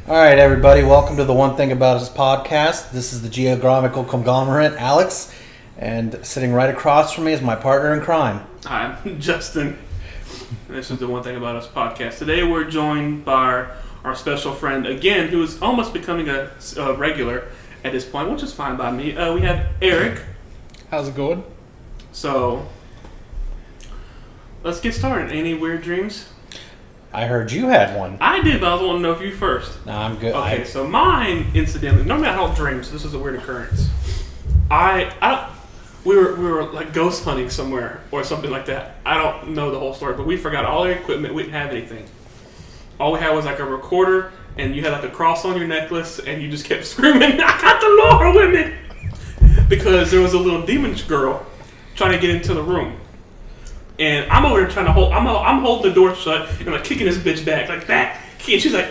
All right, everybody, welcome to the One Thing About Us podcast. This is the geographical conglomerate, Alex, and sitting right across from me is my partner in crime. Hi, I'm Justin. This is the One Thing About Us podcast. Today we're joined by our special friend, again, who is almost becoming a regular at this point, which is fine by me. We have Eric. How's it going? So, let's get started. Any weird dreams? I heard you had one. I did, but I was wanting to know if you first. Nah, I'm good. Okay, so mine, incidentally, normally I don't dream, so this is a weird occurrence. We were like ghost hunting somewhere or something like that. I don't know the whole story, but we forgot all our equipment. We didn't have anything. All we had was like a recorder, and you had like a cross on your necklace, and you just kept screaming, "I got the Lord with me!" Because there was a little demon girl trying to get into the room. And I'm over there trying to hold. I'm holding the door shut, and I'm like kicking this bitch back, like that. And she's like,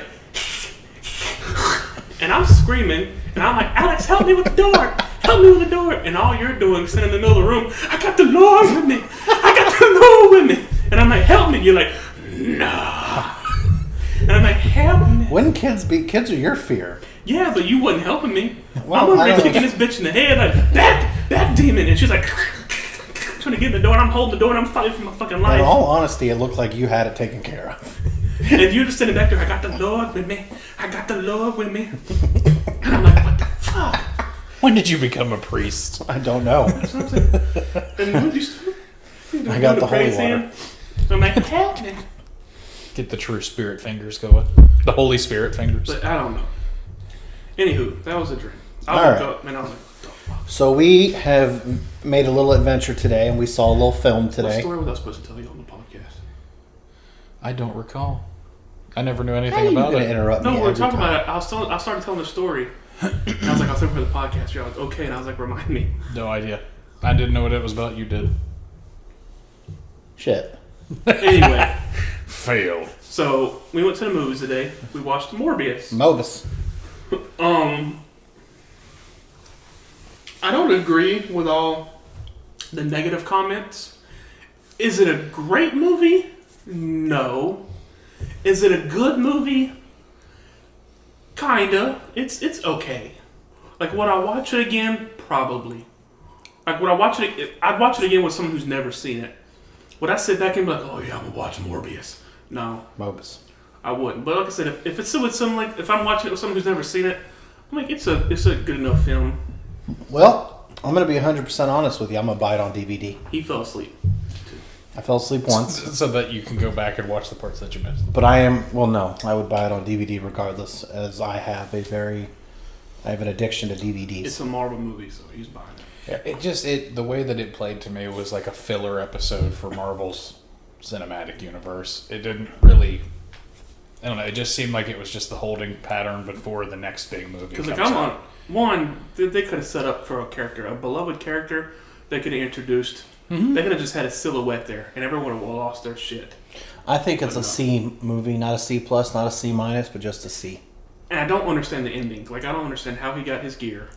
and I'm screaming, and I'm like, "Alex, help me with the door! Help me with the door!" And all you're doing, sitting in the middle of the room, "I got the Lord with me! I got the Lord with me!" And I'm like, "Help me!" You're like, "No!" And I'm like, "Help me!" Wouldn't kids be? Kids are your fear. Yeah, but you wasn't helping me. Well, I'm over there kicking this bitch in the head, like, back demon, and she's like, trying to get in the door, and I'm holding the door, and I'm fighting for my fucking life. In all honesty, it looked like you had it taken care of. And you're just sitting back there, "I got the Lord with me. I got the Lord with me." And I'm like, "What the fuck?" When did you become a priest? I don't know. That's what I'm saying. And when you I got the holy water. I'm like, "Help me." Get the true spirit fingers going. The Holy Spirit fingers. But I don't know. Anywho, that was a dream. I woke up, and I was like, "What the fuck?" So we have made a little adventure today, and we saw a little film What today. story was I supposed to tell you on the podcast? I don't recall. I never knew How anything you about gonna it. interrupt me? No, we were every talking time? about it. I started telling the story. And I was like, "I'll tell you for the podcast." You're like, "Okay," and I was like, "Remind me." No idea. I didn't know what it was about. You did. Shit. Anyway, Fail. so we went to the movies today. We watched Morbius. Mobus. I don't agree with all the negative comments. Is it a great movie? No. Is it a good movie? Kinda. It's okay. Like, would I watch it again? Probably. Like, would I watch it? I'd watch it again with someone who's never seen it. Would I sit back and be like, "Oh yeah, I'm gonna watch Morbius"? No, Mobus. I wouldn't. But like I said, if it's with someone if I'm watching it with someone who's never seen it, I'm like, it's a good enough film. Well, I'm going to be 100% honest with you. I'm going to buy it on DVD. He fell asleep. I fell asleep once. So that you can go back and watch the parts that you missed. But I would buy it on DVD regardless, as I have an addiction to DVDs. It's a Marvel movie, so he's buying it. Yeah, the way that it played to me was like a filler episode for Marvel's cinematic universe. It didn't really... I don't know. It just seemed like it was just the holding pattern before the next big movie. Because they could have set up for a beloved character. They could have introduced. Mm-hmm. They could have just had a silhouette there, and everyone would have lost their shit. I think it's a C movie, not a C+, not a C-, but just a C. And I don't understand the ending. Like, I don't understand how he got his gear.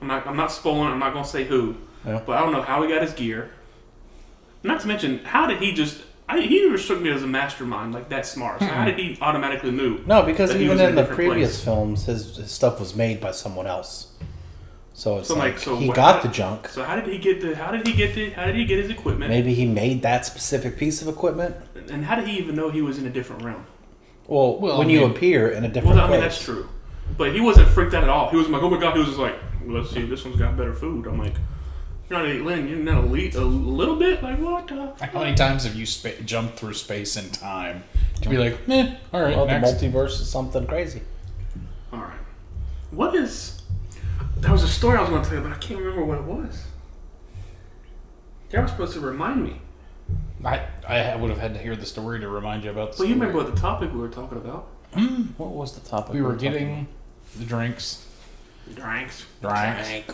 I'm not spoiling. I'm not gonna say who, but I don't know how he got his gear. Not to mention, how did he just? He never struck me as a mastermind, like that smart. So how did he automatically knew? No, because that he even was in the a different previous place? films, his stuff was made by someone else. So it's he what- got the junk. So how did he get his equipment? Maybe he made that specific piece of equipment. And how did he even know he was in a different realm? Well, when you appear in a different Well, I mean, place. that's true. But he wasn't freaked out at all. He was like, "Oh my god!" He was just like, "Let's see, this one's got better food." I'm like, "You're not elite. You're not elite a little bit. Like what?" How many times have you jumped through space and time to be like, all right, Well, next. the multiverse is something crazy. All right. There was a story I was going to tell you, but I can't remember what it was. They were supposed to remind me. I would have had to hear the story to remind you about the Well, story. you remember what the topic we were talking about? What was the topic? We were getting the drinks. Drinks. Perp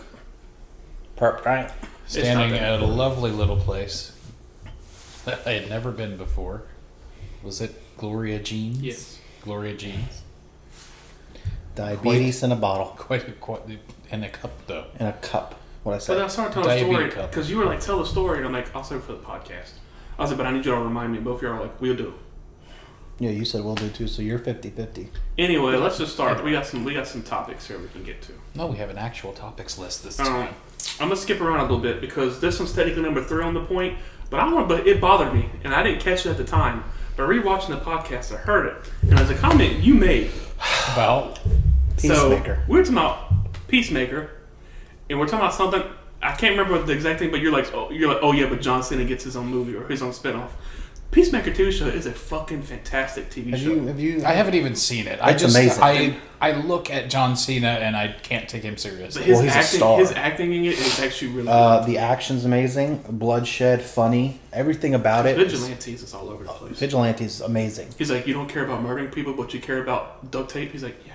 drink. Standing It's not that at a important. lovely little place that I had never been before. Was it Gloria Jeans? Yes. Gloria Jeans. Diabetes in a bottle. Quite in a cup, though. In a cup. What I But said. I started telling the story Diabetes cup. because you were like, "Tell the story," and I'm like, "I'll save it for the podcast." I was like, "But I need you all to remind me." Both of you are like, "We'll do." Yeah, you said we'll do too, so you're 50-50. Anyway, let's just start. We got some topics here we can get to. No, we have an actual topics list this time. I'm gonna skip around a little bit because this one's technically number 3 on the point, but it bothered me and I didn't catch it at the time. But rewatching the podcast, I heard it, and there's a comment you made About Peacemaker. So we're talking about Peacemaker, and we're talking about something I can't remember the exact thing, but you're like, oh yeah, but John Cena gets his own movie or his own spinoff. Peacemaker TV show is a fucking fantastic TV show. Have you? I haven't even seen it. It's amazing. I look at John Cena and I can't take him seriously. His he's a acting, star. His acting in it is actually really good. The action's amazing. Bloodshed, funny. Everything about it. Vigilantes is all over the place. Vigilantes is amazing. He's like, you don't care about murdering people, but you care about duct tape. He's like, yeah.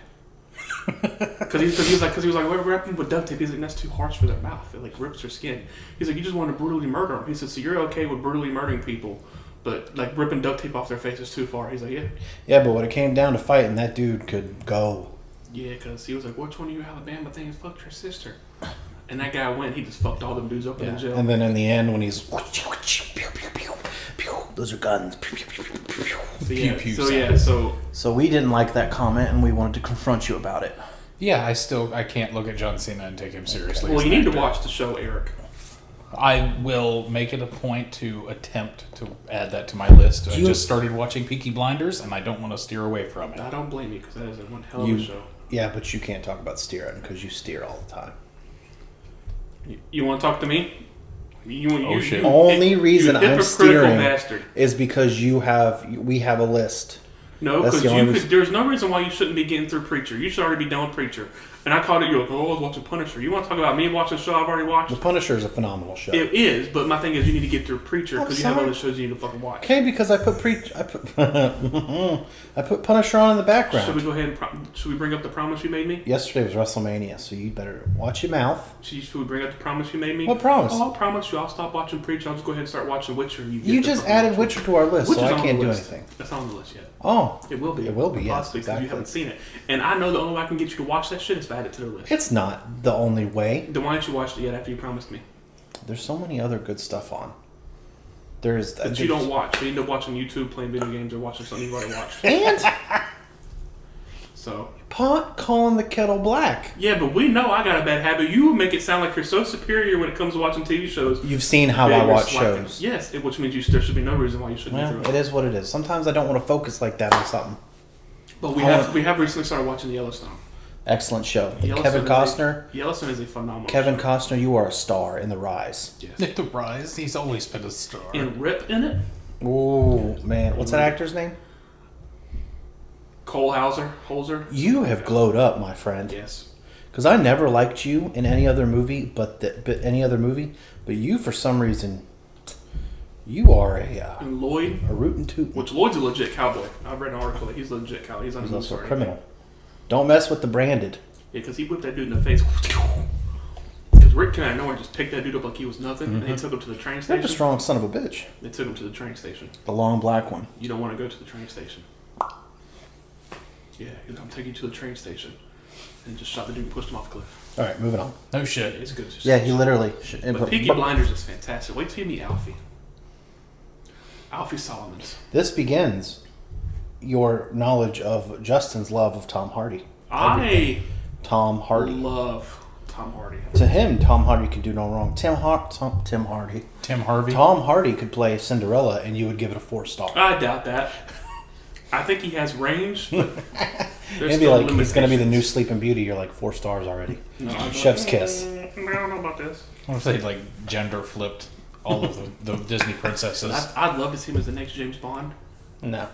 Because he was like, we're wrapping with duct tape. He's like, that's too harsh for their mouth. It like rips their skin. He's like, you just want to brutally murder them. He said, so you're okay with brutally murdering people, but like ripping duct tape off their face is too far. He's like, yeah. Yeah, but when it came down to fighting, that dude could go. Yeah, because he was like, which one of you Alabama things fucked your sister? And that guy went, he just fucked all them dudes up in jail. And then in the end, when he's those are guns. So we didn't like that comment, and we wanted to confront you about it. Yeah, I can't look at John Cena and take him seriously. Well, you need to watch the show, Eric. I will make it a point to attempt to add that to my list. I just started watching Peaky Blinders, and I don't want to steer away from it. I don't blame you, because that is one hell of a show. Yeah, but you can't talk about steering, because you steer all the time. You want to talk to me? The only reason I'm steering bastard. is because we have a list. No, because there's no reason why you shouldn't be getting through Preacher. You should already be done with Preacher. And I called it, you're like, oh, I was watching Punisher. You want to talk about me watching a show I've already watched? The Punisher is a phenomenal show. It is, but my thing is you need to get through Preacher because you have other shows you need to fucking watch. Okay, because I put I put Punisher on in the background. Should we go ahead and should we bring up the promise you made me? Yesterday was WrestleMania, so you better watch your mouth. Should we bring up the promise you made me? What promise? Oh, I'll promise you I'll stop watching Preacher. I'll just go ahead and start watching Witcher. You just added Witcher to our list, so I can't do anything. That's not on the list yet. Oh. It will be. It will be, yes. Possibly, because you haven't seen it. And I know the only way I can get you to watch that shit is if I add it to the list. It's not the only way. Then why didn't you watch it yet after you promised me? There's so many other good stuff on. There is that you don't watch. You end up watching YouTube, playing video games, or watching something you've already watched. And so pot calling the kettle black. Yeah, but we know I got a bad habit. You make it sound like you're so superior when it comes to watching TV shows. You've seen how I watch shows. Yes, which means there should be no reason why you shouldn't. Well, it is what it is. Sometimes I don't want to focus like that on something. But we have recently started watching Yellowstone. Excellent show. Kevin Costner. Yellowstone is a phenomenal Kevin show. Costner, you are a star in The Rise. Yes. In The Rise? He's always been a star. And Rip in it? Oh, man. What's that actor's name? Cole Holzer. You have glowed up, my friend. Yes. Because I never liked you in any other movie, but you, for some reason, you are and Lloyd, a rootin' tootin'. Which Lloyd's a legit cowboy. I've read an article that he's a legit cowboy. He's also a criminal. Don't mess with the branded. Yeah, because he whipped that dude in the face. Because Rick came out of nowhere and just picked that dude up like he was nothing, and they took him to the train station. That's a strong son of a bitch. They took him to the train station. The long black one. You don't want to go to the train station. Yeah, I'm taking you to the train station. And just shot the dude and pushed him off the cliff. All right, moving on. No shit. It's good. Yeah, he literally... But Peaky Blinders is fantastic. Wait till you meet Alfie. Alfie Solomons. This begins your knowledge of Justin's love of Tom Hardy. Tom Hardy. Love Tom Hardy. To him, Tom Hardy could do no wrong. Tim Hardy. Tim Harvey. Tom Hardy could play Cinderella, and you would give it a 4-star. I doubt that. I think he has range, but maybe like he's going to be the new Sleeping Beauty. You're like 4 stars already. No, Chef's kiss. I don't know about this. What if they like gender flipped all of the Disney princesses? I'd love to see him as the next James Bond. No,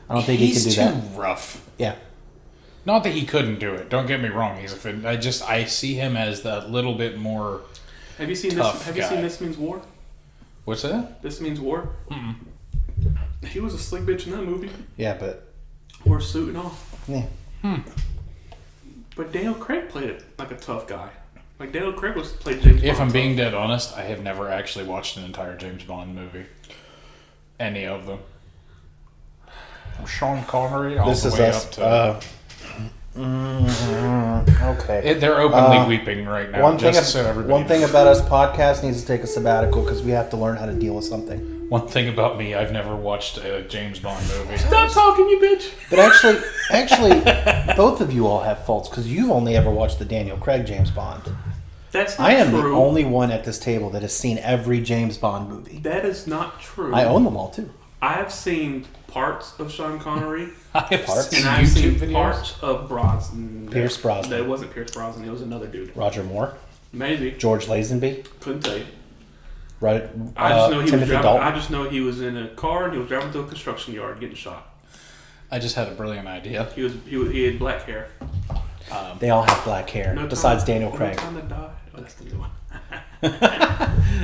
I don't think he could do that. He's too rough. Yeah. Not that he couldn't do it. Don't get me wrong. I see him as that little bit more. Have you seen this? Have you seen This Means War? What's that? This Means War. Mm-mm. He was a slick bitch in that movie. Yeah, but wore a suit and all. Yeah. But Daniel Craig played it like a tough guy. Like Daniel Craig played James Bond. If I'm being dead honest, I have never actually watched an entire James Bond movie. Any of them. Sean Connery. This is us. Okay. They're openly weeping right now. One thing Everybody about us podcast needs to take a sabbatical because we have to learn how to deal with something. One thing about me, I've never watched a James Bond movie. Stop talking, you bitch. But actually, both of you all have faults because you've only ever watched the Daniel Craig James Bond. That's not I am true. the only one at this table that has seen every James Bond movie. That is not true. I own them all too. I have seen parts of Sean Connery, I have Parts? seen and I've YouTube seen videos. parts of Brosnan. Pierce Brosnan. That wasn't Pierce Brosnan. It was another dude. Roger Moore, Maybe. George Lazenby, Couldn't tell you. right? I just know he was Timothy driving. Dalton. I just know he was in a car and he was driving through a construction yard getting shot. I just had a brilliant idea. He had black hair. They all have black hair, besides Daniel Craig. No Time to Die. Oh, that's the new one.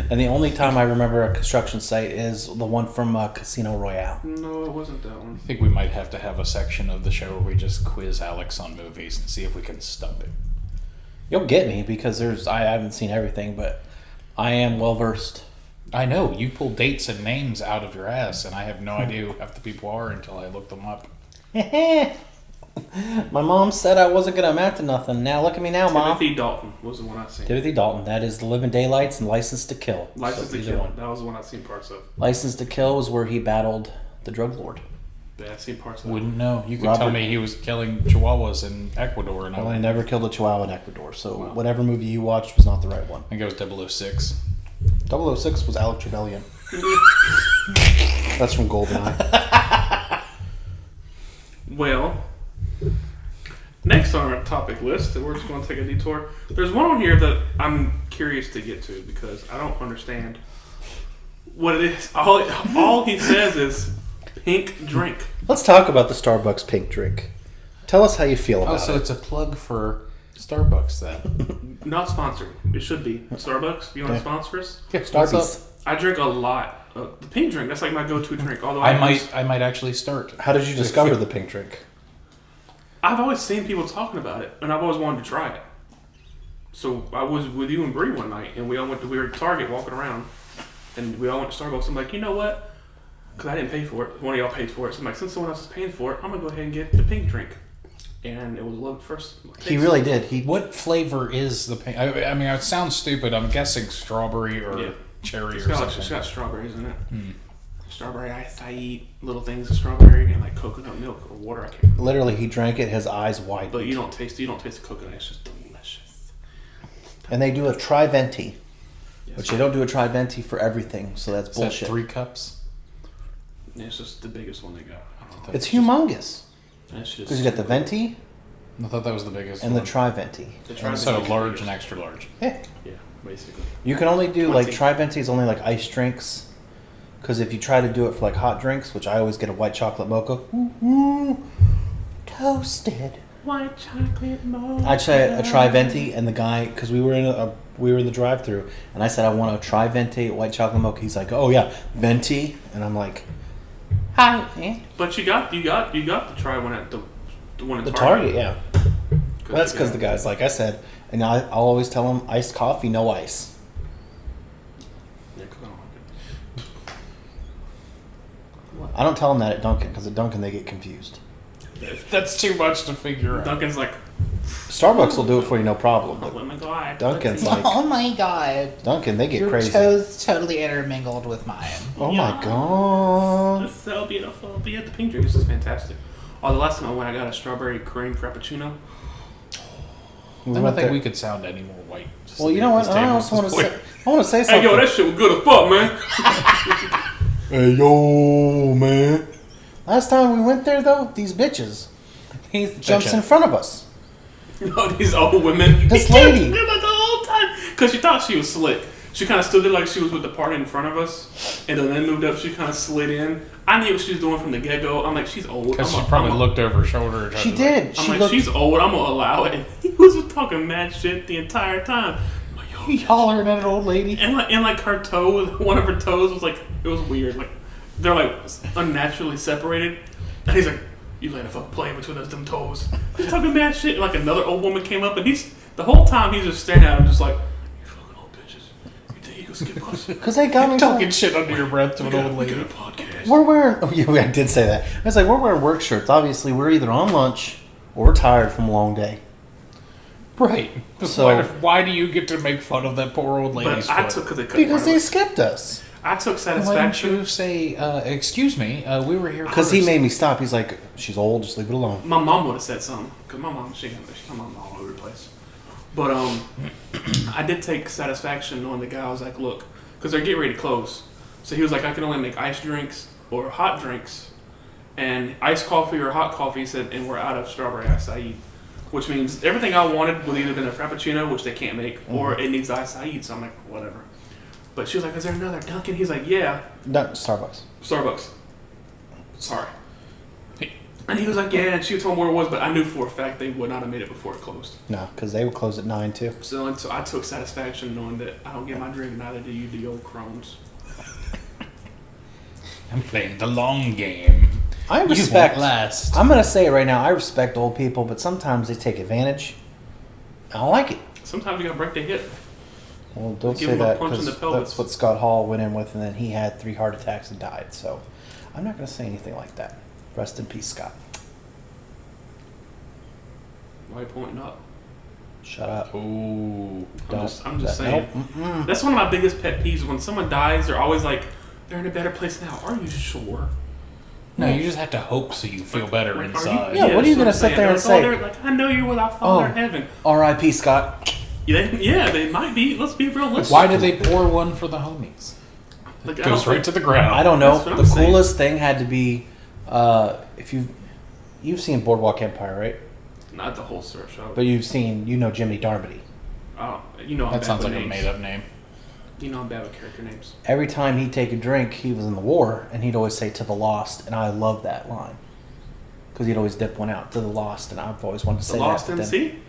And the only time I remember a construction site is the one from Casino Royale. No, it wasn't that one. I think we might have to have a section of the show where we just quiz Alex on movies and see if we can stump him. You'll get me because I haven't seen everything, but I am well versed. I know, you pull dates and names out of your ass, and I have no idea who half the people are until I look them up. My mom said I wasn't going to amount to nothing. Now look at me now, Mom. Timothy Dalton was the one I seen. Timothy Dalton. That is The Living Daylights and License to Kill. License So to either Kill. one. That was the one I seen parts of. License to Kill was where he battled the drug lord. Yeah, I seen parts of that. Wouldn't know. You could Robert- tell me he was killing chihuahuas in Ecuador, and Well, I I never killed a chihuahua in Ecuador, so Wow. whatever movie you watched was not the right one. think it was 006. 006 was Alec Trevelyan. That's from GoldenEye. Well, next on our topic list, we're just going to take a detour. There's one on here that I'm curious to get to because I don't understand what it is. All he says is pink drink. Let's talk about the Starbucks pink drink. Tell us how you feel about Oh, so it. it's a plug for Starbucks then. Not sponsored. It should be. Starbucks, you want to sponsor us? Starbucks. I drink a lot. The pink drink, that's like my go-to drink. Although I might actually start. How did you discover the pink drink? I've always seen people talking about it, and I've always wanted to try it. So I was with you and Bree one night, and we were at Target walking around, and we all went to Starbucks. I'm like, you know what? Because I didn't pay for it. One of y'all paid for it. So I'm like, since someone else is paying for it, I'm going to go ahead and get the pink drink. And it was love at first. He really did. What flavor is the pink? I mean, it sounds stupid. I'm guessing strawberry or cherry It's or got, something. it's got strawberries in it. Strawberry acai, little things of strawberry, and like coconut milk or water. I can't remember. Literally, he drank it, his eyes wide. But you don't taste the coconut. It's just delicious. And they do a tri-venti, Yes. which they don't do a tri-venti for everything, so that's Is that bullshit. 3 cups? Yeah, it's just the biggest one they got. I don't know. It's humongous. It's just Because you got the venti I thought that was the biggest and the one. tri-venti. the And tri- so large and extra large. Yeah. Yeah, basically. You can only do, like, 20. tri-venti is only, like, iced drinks. Because if you try to do it for, like, hot drinks, which I always get a white chocolate mocha. Ooh, toasted. White chocolate mocha. I tried a tri-venti, and the guy, because we were in the drive-thru, and I said I want a tri-venti white chocolate mocha. He's like, oh yeah, venti, and I'm like, hi, yeah. But you got to try one at the one at The Target. Target, yeah. Well, that's because the guy's like I said, and I'll always tell him iced coffee, no ice. Yeah, 'cause I don't like I don't tell them that at Dunkin', because at Dunkin' they get confused. it. That's too much to figure out. Duncan's like, Starbucks will do it for you, no problem. oh But my god. Dunkin's like, Oh my god. Dunkin', they get Your crazy. toes totally intermingled with mine. Oh my god. It's so beautiful. But yeah, the pink drink is just fantastic. Oh, the last time I went, I got a strawberry cream frappuccino. We I don't went think there- we could sound any more white. Just Well, you sitting know at what? this I table also at want to this say. point. I want to say Hey, something. yo, that shit was good as fuck, man. Hey, yo, man. Last time we went there, though, these bitches. He jumps Bitchin'. in front of us. No, these old women. This He kept lady. doing that the whole time because she thought she was slick. She kind of stood there like she was with the party in front of us, and then moved up. She kind of slid in. I knew what she was doing from the get go. I'm like, she's old. Because I'm she a- probably I'm a- looked over her shoulder. and She tried to, like, did. I'm She like, looked. she's old. I'm gonna allow it. And he was talking mad shit the entire time. I'm like, yo, hollering at an old lady. and like her toe, one of her toes was like, it was weird. Like they're like unnaturally separated. And he's like, you let a fuck play between those them toes. He's talking mad shit. And like another old woman came up, and the whole time he's just staring at him, just like, you fucking old bitches. You think you can skip us? Because they got me Talking shit under your breath to We an old got a lady. podcast. We're wearing. Oh, yeah, I did say that. I was like, we're wearing work shirts. Obviously, we're either on lunch or we're tired from a long day. Right. So- why do you get to make fun of that poor old lady's But I foot? took Because they skipped us. I took Why don't satisfaction. you say, excuse me, we were here Because he first." made me stop. He's like, she's old, just leave it alone. My mom would have said something because my mom, my mom all over the place. But I did take satisfaction knowing the guy. I was like, look, because they're getting ready to close. So he was like, I can only make iced drinks or hot drinks, and iced coffee or hot coffee. He said, and we're out of strawberry acai, which means everything I wanted would either been a frappuccino, which they can't make, or it needs acai. So I'm like, whatever. But she was like, is there another Dunkin'? He's like, yeah. No, Starbucks. Starbucks. Sorry. And he was like, yeah, and she told me where it was, but I knew for a fact they would not have made it before it closed. No, because they would close at 9 too. So I took satisfaction knowing that I don't get my drink, neither do you, the old crones. I'm playing the long game. I You respect. won't last. I'm gonna say it right now. I respect old people, but sometimes they take advantage. I don't like it. Sometimes you gotta break the hip. Well, don't Give say him a that punch in because the pelvis. that's what Scott Hall went in with, and then he had 3 heart attacks and died. So I'm not gonna say anything like that. Rest in peace, Scott. Why are you pointing up? Shut up. Ooh. I'm just saying. Nope. That's one of my biggest pet peeves. When someone dies, they're always like, they're in a better place now. Are you sure? No, you just have to hope so you feel better Like, are inside. Yeah, what are you that's gonna I'm sit there saying. and They're say? like, I know you're with our Father in heaven. R.I.P. Scott. Yeah, they might be. Let's be realistic. Why did they pour one for the homies? Like, I Goes don't right to the ground. I don't know. That's what The I'm saying. coolest thing had to be if you've seen Boardwalk Empire, right? Not the whole show. But you've seen Jimmy Darmody. Oh, you know I'm That bad sounds with like a names. made-up name. You know I'm bad with character names. Every time he'd take a drink, he was in the war, and he'd always say "to the lost," and I love that line because he'd always dip one out to the lost, and I've always wanted to The say Lost that. but MC? then-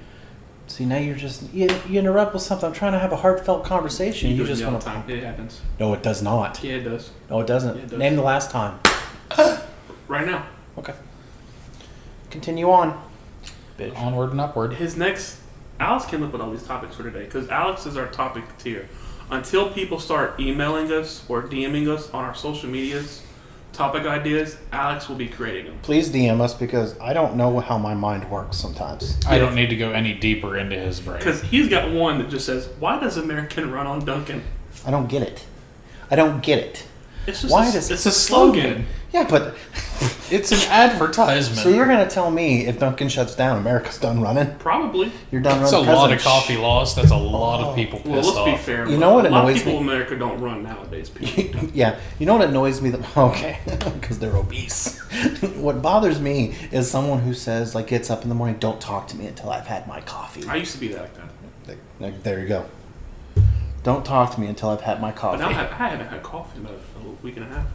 See, now you're just you interrupt with something. I'm trying to have a heartfelt conversation. You do it just all want the time. It happens. No, it does not. Yeah, it does. No, it doesn't. Yeah, it does. Name the last time. Right now. Okay. Continue on. Bitch. Onward and upward. His next... Alex came up with all these topics for today because Alex is our topic tier. Until people start emailing us or DMing us on our social medias, topic ideas, Alex will be creating them. Please DM us because I don't know how my mind works sometimes. I don't need to go any deeper into his brain. Because he's got one that just says, why does American run on Dunkin'? I don't get it. I don't get it. It's just Why a, does- it's a slogan. Yeah, but It's an advertisement. so you're gonna tell me if Dunkin' shuts down, America's done running? Probably. You're done That's a running. lot of President. coffee lost. That's a lot of people Well, pissed let's be off. fair. You know what a lot of annoys people me? in America don't run nowadays, people. Yeah, you know what annoys me? Okay, because they're obese. What bothers me is someone who says, like, gets up in the morning, don't talk to me until I've had my coffee. I used to be like that. Like, there you go. Don't talk to me until I've had my But coffee. now I haven't had coffee in about a week and a half.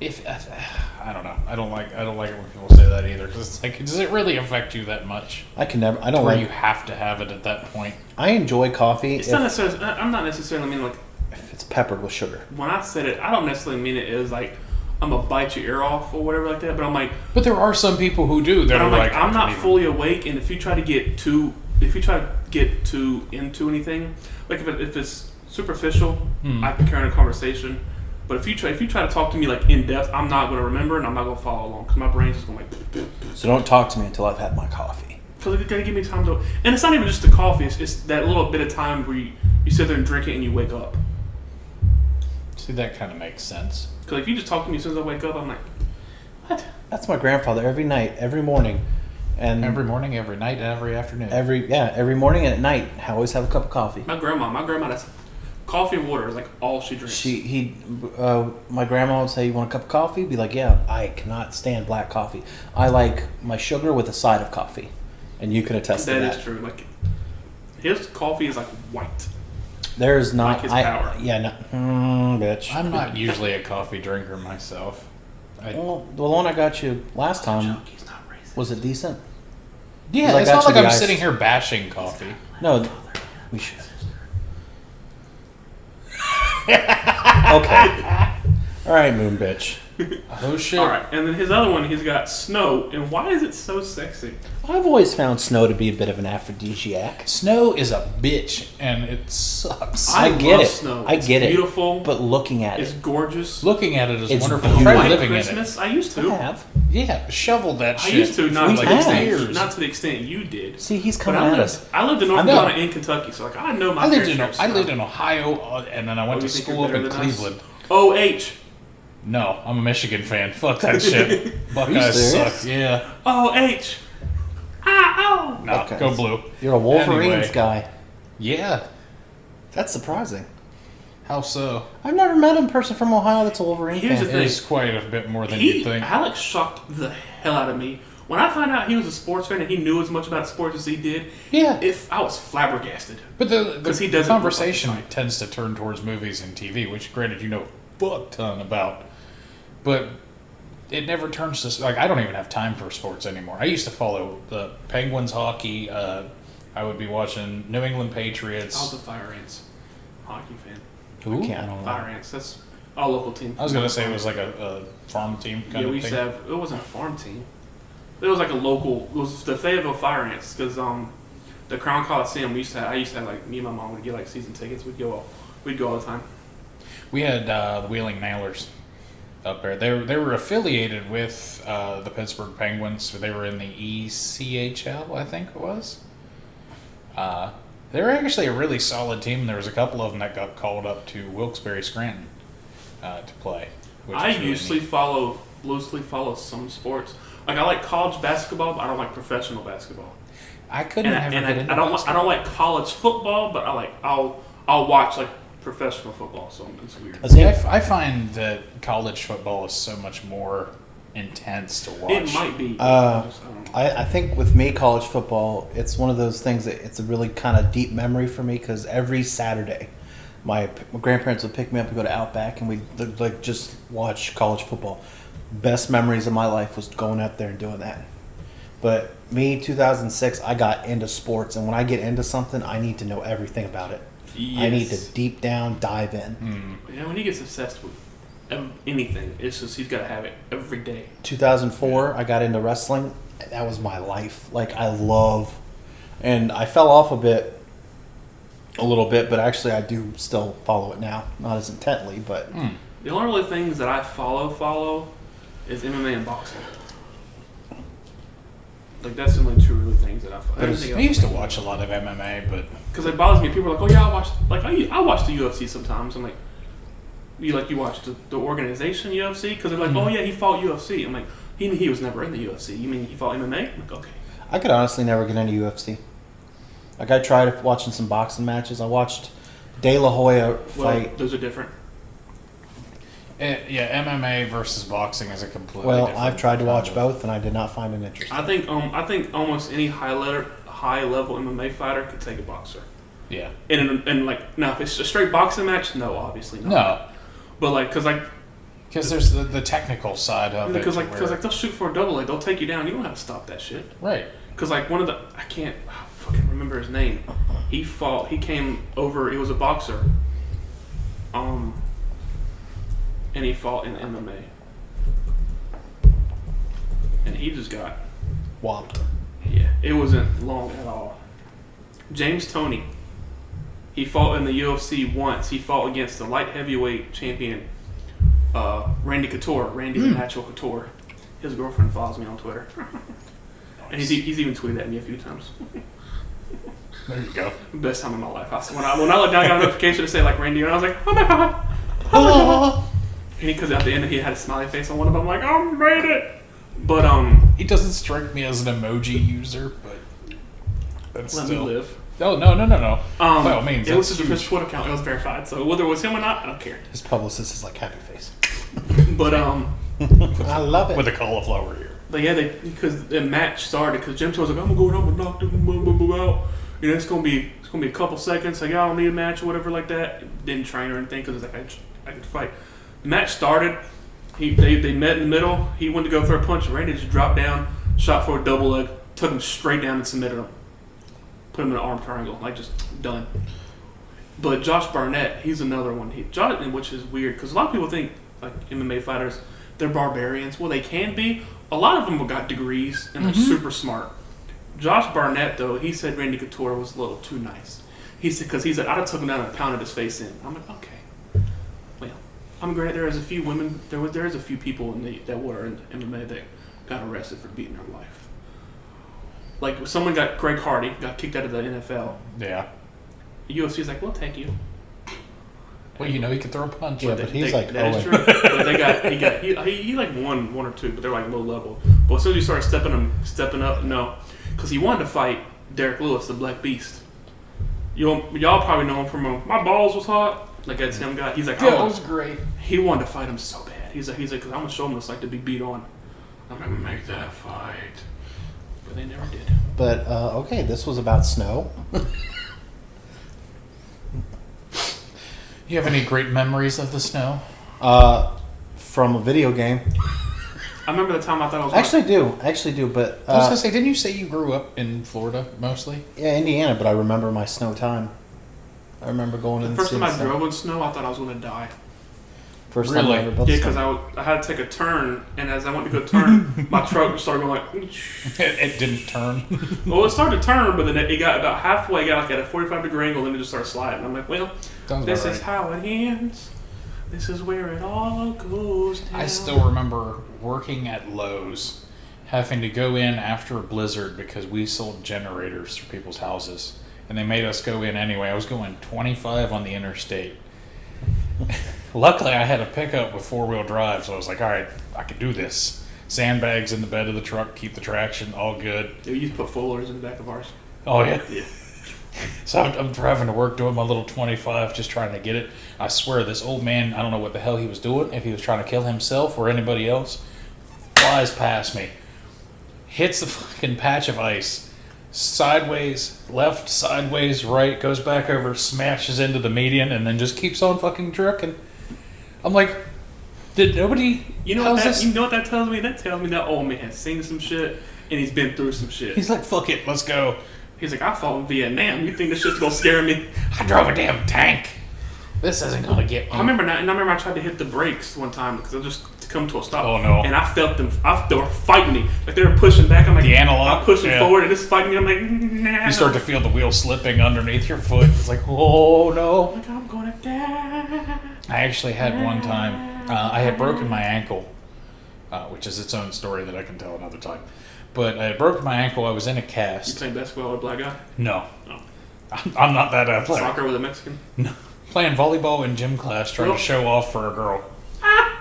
I don't know. I don't like it when people say that either. Because it's like, does it really affect you that much? I can never. I don't Where like. you have to have it at that point. I enjoy coffee It's if, not necessarily. I'm not necessarily mean like if it's peppered with sugar. when I said it. I don't necessarily mean it as like I'm gonna bite your ear off or whatever like that. But I'm like, But there are some people who do. They're but I'm like, I I'm can't not even- fully awake, and if you try to get too into anything, like if it's superficial, I can carry on a conversation. But if you try to talk to me like in depth, I'm not going to remember and I'm not going to follow along because my brain's just going like. So don't talk to me until I've had my coffee. Because it's got to give me time to. And it's not even just the coffee. It's that little bit of time where you sit there and drink it and you wake up. See, that kind of makes sense. Because if you just talk to me as soon as I wake up, I'm like, what? That's my grandfather every night, every morning, and Every morning, every night, and every afternoon. every morning and at night. I always have a cup of coffee. My grandma, that's coffee and water is like all she drinks. My grandma would say, "You want a cup of coffee?" Be like, "Yeah." I cannot stand black coffee. I like my sugar with a side of coffee, and you can attest to That that. is true. Like his coffee is like white. There is not. Like his power. Yeah, no, bitch. I'm not usually a coffee drinker myself. Well, the one I got you last time He's not racist. was it decent? Yeah, I it's got not you like the I'm ice. sitting here bashing coffee. No, we should. Okay. All right, moon bitch. Oh shit! All right, and then his other one, he's got snow. And why is it so sexy? I've always found snow to be a bit of an aphrodisiac. Snow is a bitch, and it sucks. I get love it. Snow. I It's get it. beautiful. But looking at it's it, gorgeous. Looking at it is It's wonderful. beautiful. Try White living in it. Christmas. I used I to. have. Yeah, shoveled that I shit. used to, not We to the have. extent, not to the extent you did. See, he's But coming at us. I lived in North know. Carolina and Kentucky, so like I know my I lived fair in share of I lived stuff. in Ohio, and then I went Oh, to you think school you're up in better than us? Cleveland. O-H. No, I'm a Michigan fan. Fuck that shit. Buckeyes serious? suck. Yeah. O-H. I-O. No, Okay. go blue. You're a Wolverines Anyway. guy. Yeah. That's surprising. How so? I've never met a person from Ohio that's a Wolverine Here's fan. the thing. It's quite a bit more than you'd think. Alex shocked the hell out of me. When I found out he was a sports fan and he knew as much about sports as he did, Yeah. I was flabbergasted. But the 'Cause he doesn't conversation look like the tends to turn towards movies and TV, which, granted, you know a fuck ton about. But it never turns to... Like, I don't even have time for sports anymore. I used to follow the Penguins hockey. I would be watching New England I was Patriots. a Fire Ants hockey fan. Who? I don't know. Fire Ants. That's our local team. I was going to say it was like a farm team kind Yeah, of we used thing. to have. It wasn't a farm team. It was like a local. It was the Fayetteville Fire Ants because the Crown Coliseum. I used to have like me and my mom would get like season tickets. We'd go all the time. We had the Wheeling Nailers up there. They were affiliated with the Pittsburgh Penguins. They were in the ECHL, I think it was. They were actually a really solid team. There was a couple of them that got called up to Wilkes-Barre Scranton to play. Which I was really usually neat. loosely follow some sports. Like I like college basketball, but I don't like professional basketball. I couldn't And ever get into I don't basketball. like college football, but I'll watch like professional football. So it's weird. I think- I find that college football is so much more intense to watch. It might be. Uh, I don't know. I think with me, college football, it's one of those things that it's a really kind of deep memory for me because every Saturday, my grandparents would pick me up and go to Outback and we'd like just watch college football. Best memories of my life was going out there and doing that. But me, 2006, I got into sports, and when I get into something, I need to know everything about it. I need to Yes. deep down dive in. Yeah, when he gets obsessed with anything, it's just he's got to have it every day. 2004, I got into wrestling. That was my life. Like, I love, and I fell off a little bit, but actually I do still follow it now. Not as intently, but The only really things that I follow is MMA and boxing. Like that's the only two really things that I follow. I used to watch a lot of MMA, but because it bothers me. People are like, "Oh yeah, I watch the UFC sometimes." I'm like, "You watch the organization UFC?" Because they're like, "Oh yeah, he fought UFC." I'm like, "He was never in the UFC. You mean he fought MMA?" I'm like, "Okay." I could honestly never get into UFC. Like, I tried watching some boxing matches. I watched De La Hoya Well, fight. those are different. yeah, MMA versus boxing is a completely Well, different I've tried to watch kind both, and I did not find it interesting. I think almost any high level MMA fighter could take a boxer. Yeah. And like now if it's a straight boxing match, no, obviously not. No, But like because there's the technical side of it. because where- they'll shoot for a double leg, they'll take you down. You don't have to stop that shit. right. Because like one of the I fucking remember his name. He came over. He was a boxer. And he fought in MMA. And he just got Whopped. it wasn't long at all. James Toney. He fought in the UFC once. He fought against the light heavyweight champion, Randy Couture. Randy the Natural Couture. His girlfriend follows me on Twitter. And he's even tweeted at me a few times. There you go. Best time of my life. When I looked down, I got a notification to say like Randy, and I was like, oh my god, oh my god. And because at the end he had a smiley face on one of them, I'm like, I made it. But He doesn't strike me as an emoji user, but that's let still. me live. Oh no! By all means, it was that's his huge. first Twitter account. It was verified, so whether it was him or not, I don't care. His publicist is like happy face. But I love it. with a cauliflower ear. But yeah, because the match started because Jim was like, I'm gonna knock them out. You know, it's gonna be a couple seconds. Like, I don't need a match or whatever like that. Didn't train or anything because it's like I could fight. The match started. They met in the middle. He went to go throw a punch. Randy just dropped down, shot for a double leg, took him straight down and submitted him. Put him in an arm triangle, like just done. But Josh Barnett, he's another one. Which is weird because a lot of people think like MMA fighters, they're barbarians. Well, they can be. A lot of them have got degrees and they're super smart. Josh Barnett, though, he said Randy Couture was a little too nice. He said I'd have took him down and pounded his face in. I'm like, okay. Well, I'm granted there is a few women, there is a few people that were in MMA that got arrested for beating her wife. Like someone Greg Hardy got kicked out of the NFL. Yeah. UFC's like, we'll take you. Well, you know he can throw a punch. Yeah, but he's like, that is true. But he like won one or two, but they're like low level. But as soon as he started stepping up, no, because he wanted to fight Derek Lewis, the Black Beast. Y'all probably know him from My Balls Was Hot. Like that's him guy. He's like, Yeah, it was great. He wanted to fight him so bad. He's like, because I'm gonna show him what it's like to be beat on. I'm gonna make that fight. But they never did. But okay, this was about snow. You have any great memories of the snow? From a video game. I remember the time I thought I was Actually do. But I was gonna say, didn't you say you grew up in Florida mostly? yeah, Indiana. But I remember my snow time. I remember going in the first time I drove in snow, I thought I was gonna die. First time I Really? ever built Yeah, snow. because I had to take a turn, and as I went to go turn, my truck just started going like. It didn't turn. Well, it started to turn, but then it got about halfway, got like at a 45-degree angle, and then it just started sliding. I'm like, well, Sounds this about is right. how it ends. This is where it all goes down. I still remember working at Lowe's, having to go in after a blizzard because we sold generators for people's houses, and they made us go in anyway. I was going 25 on the interstate. Luckily, I had a pickup with four-wheel drive, so I was like, all right, I can do this. Sandbags in the bed of the truck, keep the traction, all good. Yeah, we used to put fullers in the back of ours. Oh, yeah. Yeah. So I'm driving to work doing my little 25, just trying to get it. I swear, this old man, I don't know what the hell he was doing, if he was trying to kill himself or anybody else, flies past me, hits the fucking patch of ice, sideways, left, sideways, right, goes back over, smashes into the median, and then just keeps on fucking trucking. I'm like, did nobody... You know what that tells me? That tells me that old man has seen some shit, and he's been through some shit. He's like, fuck it, let's go. He's like, I fought in Vietnam. You think this shit's gonna scare me? I drove a damn tank. This isn't gonna get me. I remember I tried to hit the brakes one time because I just to come to a stop. Oh, no. And I felt them. They were fighting me. Like they were pushing back. I'm like, The analog, I'm pushing yeah. forward, and it's fighting me. I'm like, nah. You start to feel the wheel slipping underneath your foot. It's like, oh no. Like I'm gonna die. I actually had one time, I had broken my ankle, which is its own story that I can tell another time. But I had broken my ankle. I was in a You cast. playing basketball with a black guy? No. No. I'm not that athletic. Soccer with a Mexican? No. Playing volleyball in gym class, trying to show off for a girl.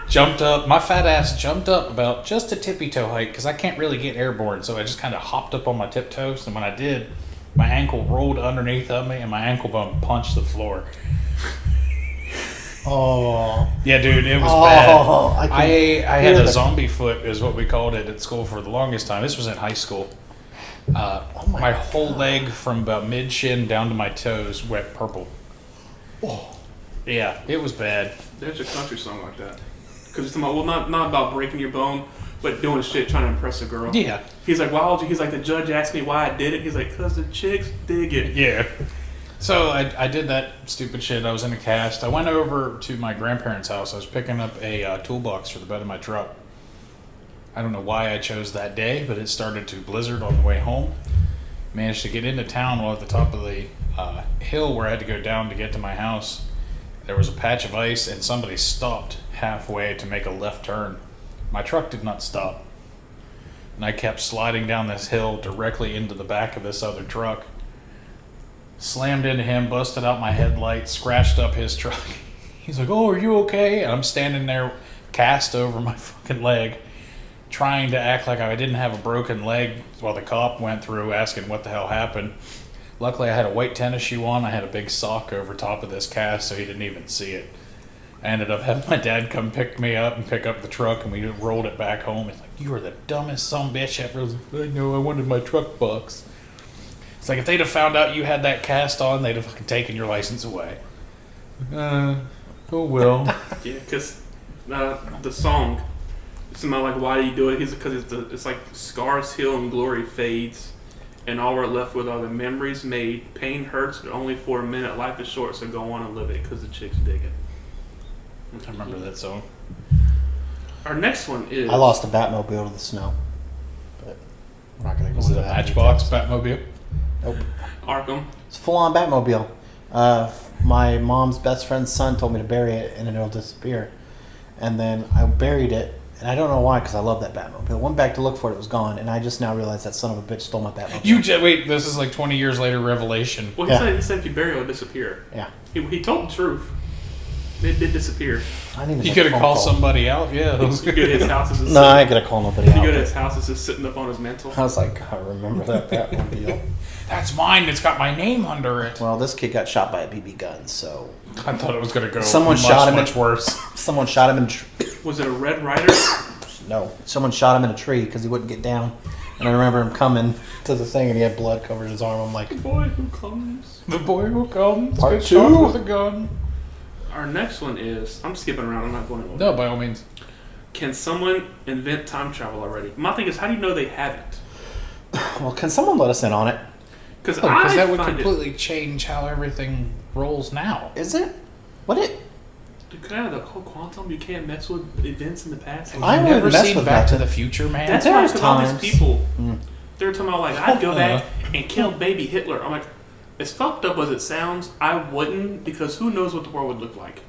Jumped up. My fat ass jumped up about just a tippy toe height because I can't really get airborne. So I just kind of hopped up on my tiptoes. And when I did, my ankle rolled underneath of me and my ankle bone punched the floor. Oh. Yeah, dude, it was bad. I had a zombie foot, is what we called it at school for the longest time. This was in high school. My whole leg from about mid shin down to my toes went purple. Oh. Yeah, it was bad. There's a country song like that. Because it's about, well, not about breaking your bone, but doing shit trying to impress a girl. Yeah. He's like, why would you? He's like, the judge asked me why I did it. He's like, because the chicks dig it. Yeah. So I did that stupid shit. I was in a cast. I went over to my grandparents' house. I was picking up a toolbox for the bed of my truck. I don't know why I chose that day, but it started to blizzard on the way home. Managed to get into town while at the top of the hill where I had to go down to get to my house. There was a patch of ice and somebody stopped halfway to make a left turn. My truck did not stop. And I kept sliding down this hill directly into the back of this other truck. Slammed into him, busted out my headlights, scratched up his truck. He's like, oh, are you okay? And I'm standing there cast over my fucking leg, trying to act like I didn't have a broken leg while the cop went through asking what the hell happened. Luckily, I had a white tennis shoe on. I had a big sock over top of this cast, so he didn't even see it. I ended up having my dad come pick me up and pick up the truck, and we rolled it back home. He's like, you are the dumbest son of a bitch ever. I know, I wanted my truck box. It's like, if they'd have found out you had that cast on, they'd have fucking taken your license away. Oh well. Yeah, because the song, it's about like, why do you do it? Because it's like scars heal and glory fades, and all we're left with are the memories made. Pain hurts, but only for a minute. Life is short, so go on and live it, because the chicks dig it. I remember that song. Our next one is... I lost a Batmobile to the snow. But we're not going to go Was it into a that. Matchbox Batmobile? Nope. Arkham. It's a full-on Batmobile. My mom's best friend's son told me to bury it and it'll disappear. And then I buried it, And I don't know why, because I love that Batmobile. Went back to look for it, it was gone, and I just now realized that son of a bitch stole my Batmobile. Wait, this is like 20 years later revelation. Well, he said if you bury it, it'll disappear. Yeah. He told the truth. It did disappear. I didn't even You make could a have phone called call. somebody out, yeah. You go to his house. It's just No, I ain't gonna call nobody You out. go to his house. It's just sitting up on his mantle. I was like, I remember that Batmobile. That's mine. It's got my name under it. Well, this kid got shot by a BB gun, so I thought it was going to go Someone much, shot him much worse. someone shot him in. Was it a Red Rider? No, someone shot him in a tree because he wouldn't get down. And I remember him coming to the thing, and he had blood covered his arm. I'm like, The boy who comes. The boy who comes Part gets two. shot with a gun. Our next one is. I'm skipping around. I'm not going over. No, by all means. Can someone invent time travel already? My thing is, how do you know they haven't? well, can someone let us in on it? Because Because that would find completely change how everything rolls now. Is it? What it? Dude, kind of the whole quantum. You can't mess with events in the past. Have I you wouldn't never mess seen with Back that. to the Future, man? That's There why are because all times- these people, Mm. they're talking about like I'd go back and kill baby Hitler. I'm like, as fucked up as it sounds, I wouldn't because who knows what the world would look like.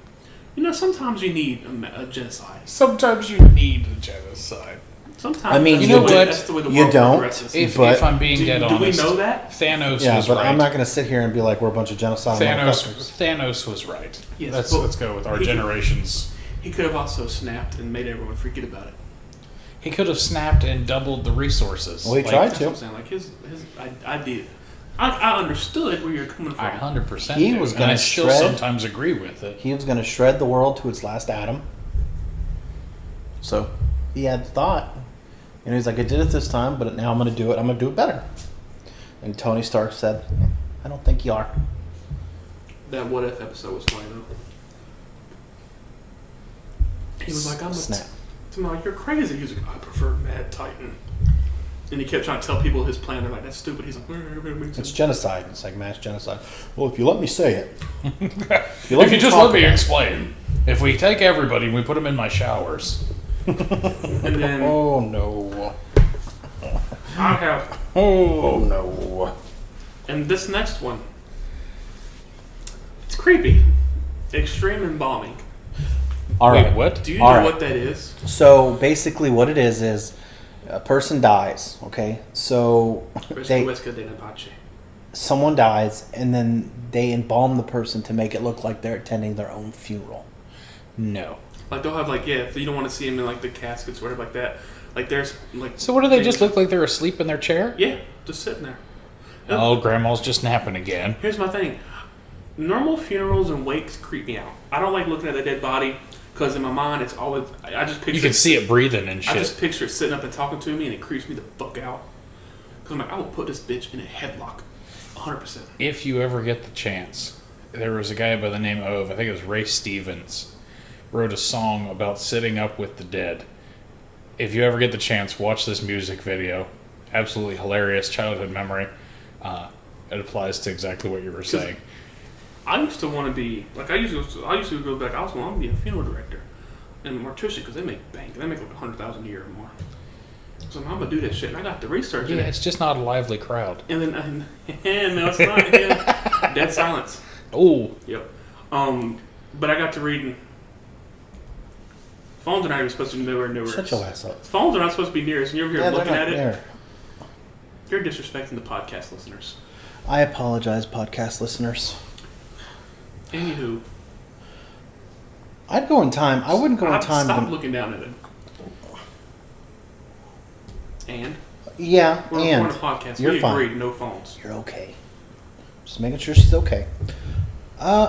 You know, sometimes you need a genocide. Sometimes you need a genocide. Sometimes I mean, that's you know the way- what? That's the way the You world don't. progresses. If I'm being dead do we honest, know that? Thanos Yeah, was but right. I'm not going to sit here and be like we're a bunch of genocidal motherfuckers. Thanos was right. Yes, Let's go with our he could- generations. He could have also snapped and made everyone forget about it. He could have snapped and doubled the resources. Well, he tried That's what I'm saying. Like his I did. I understood where you're coming from. I 100% He do, was and gonna I still shred- sometimes agree with it. He was going to shred the world to its last atom. So he had thought. And he's like, I did it this time, but now I'm going to do it. I'm going to do it better. And Tony Stark said, I don't think you are. That What If episode was funny though. He was like, I'm Snap. like, you're crazy. He was like, I prefer Mad Titan. And he kept trying to tell people his plan. They're like, that's stupid. He's like, It's genocide. It's like mass genocide. Well, if you let me say it. If let you me just talk let me about it. explain. If we take everybody and we put them in my showers. and then Oh, no. I have, Oh, no. and this next one, it's creepy. Extreme embalming. All right. Wait, what? Do you All know right. what that is? So basically, what it is a person dies. Okay, so Rescue de la Pace. someone dies, and then they embalm the person to make it look like they're attending their own funeral. No. Like they'll have like if you don't want to see him in like the caskets or whatever like that. Like there's like. So what do they just look like they're asleep in their chair? Yeah, just sitting there. Oh, grandma's just napping again. Here's my thing. Normal funerals and wakes creep me out. I don't like looking at the dead body because in my mind it's always I just picture You can see it breathing and I shit. just picture it sitting up and talking to me and it creeps me the fuck out. Because I'm like, I will put this bitch in a headlock, 100%. If you ever get the chance, there was a guy by the name of, I think it was Ray Stevens, wrote a song about sitting up with the dead. If you ever get the chance, watch this music video. Absolutely hilarious childhood memory. It applies to exactly what you were saying. I used to want to be like I used to go back. I was want to be a funeral director and mortician because they make bank. They make like $100,000 a year or more. So I'm gonna do that shit. And I got to research Yeah, it. it's just not a lively crowd. And then no, it's not. Yeah. Dead silence. Oh, Yep. But I got to reading. Phones are not even supposed to be nowhere near us. Shut your ass up. Phones are not supposed to be near us, and you're here Yeah, they're looking not at it. there. You're disrespecting the podcast listeners. I apologize, podcast listeners. Anywho, I'd go in time. I wouldn't go in time. Stop looking down at it. And Yeah, we're and recording a podcast. you're We fine. agreed, no phones. You're okay. Just making sure she's okay.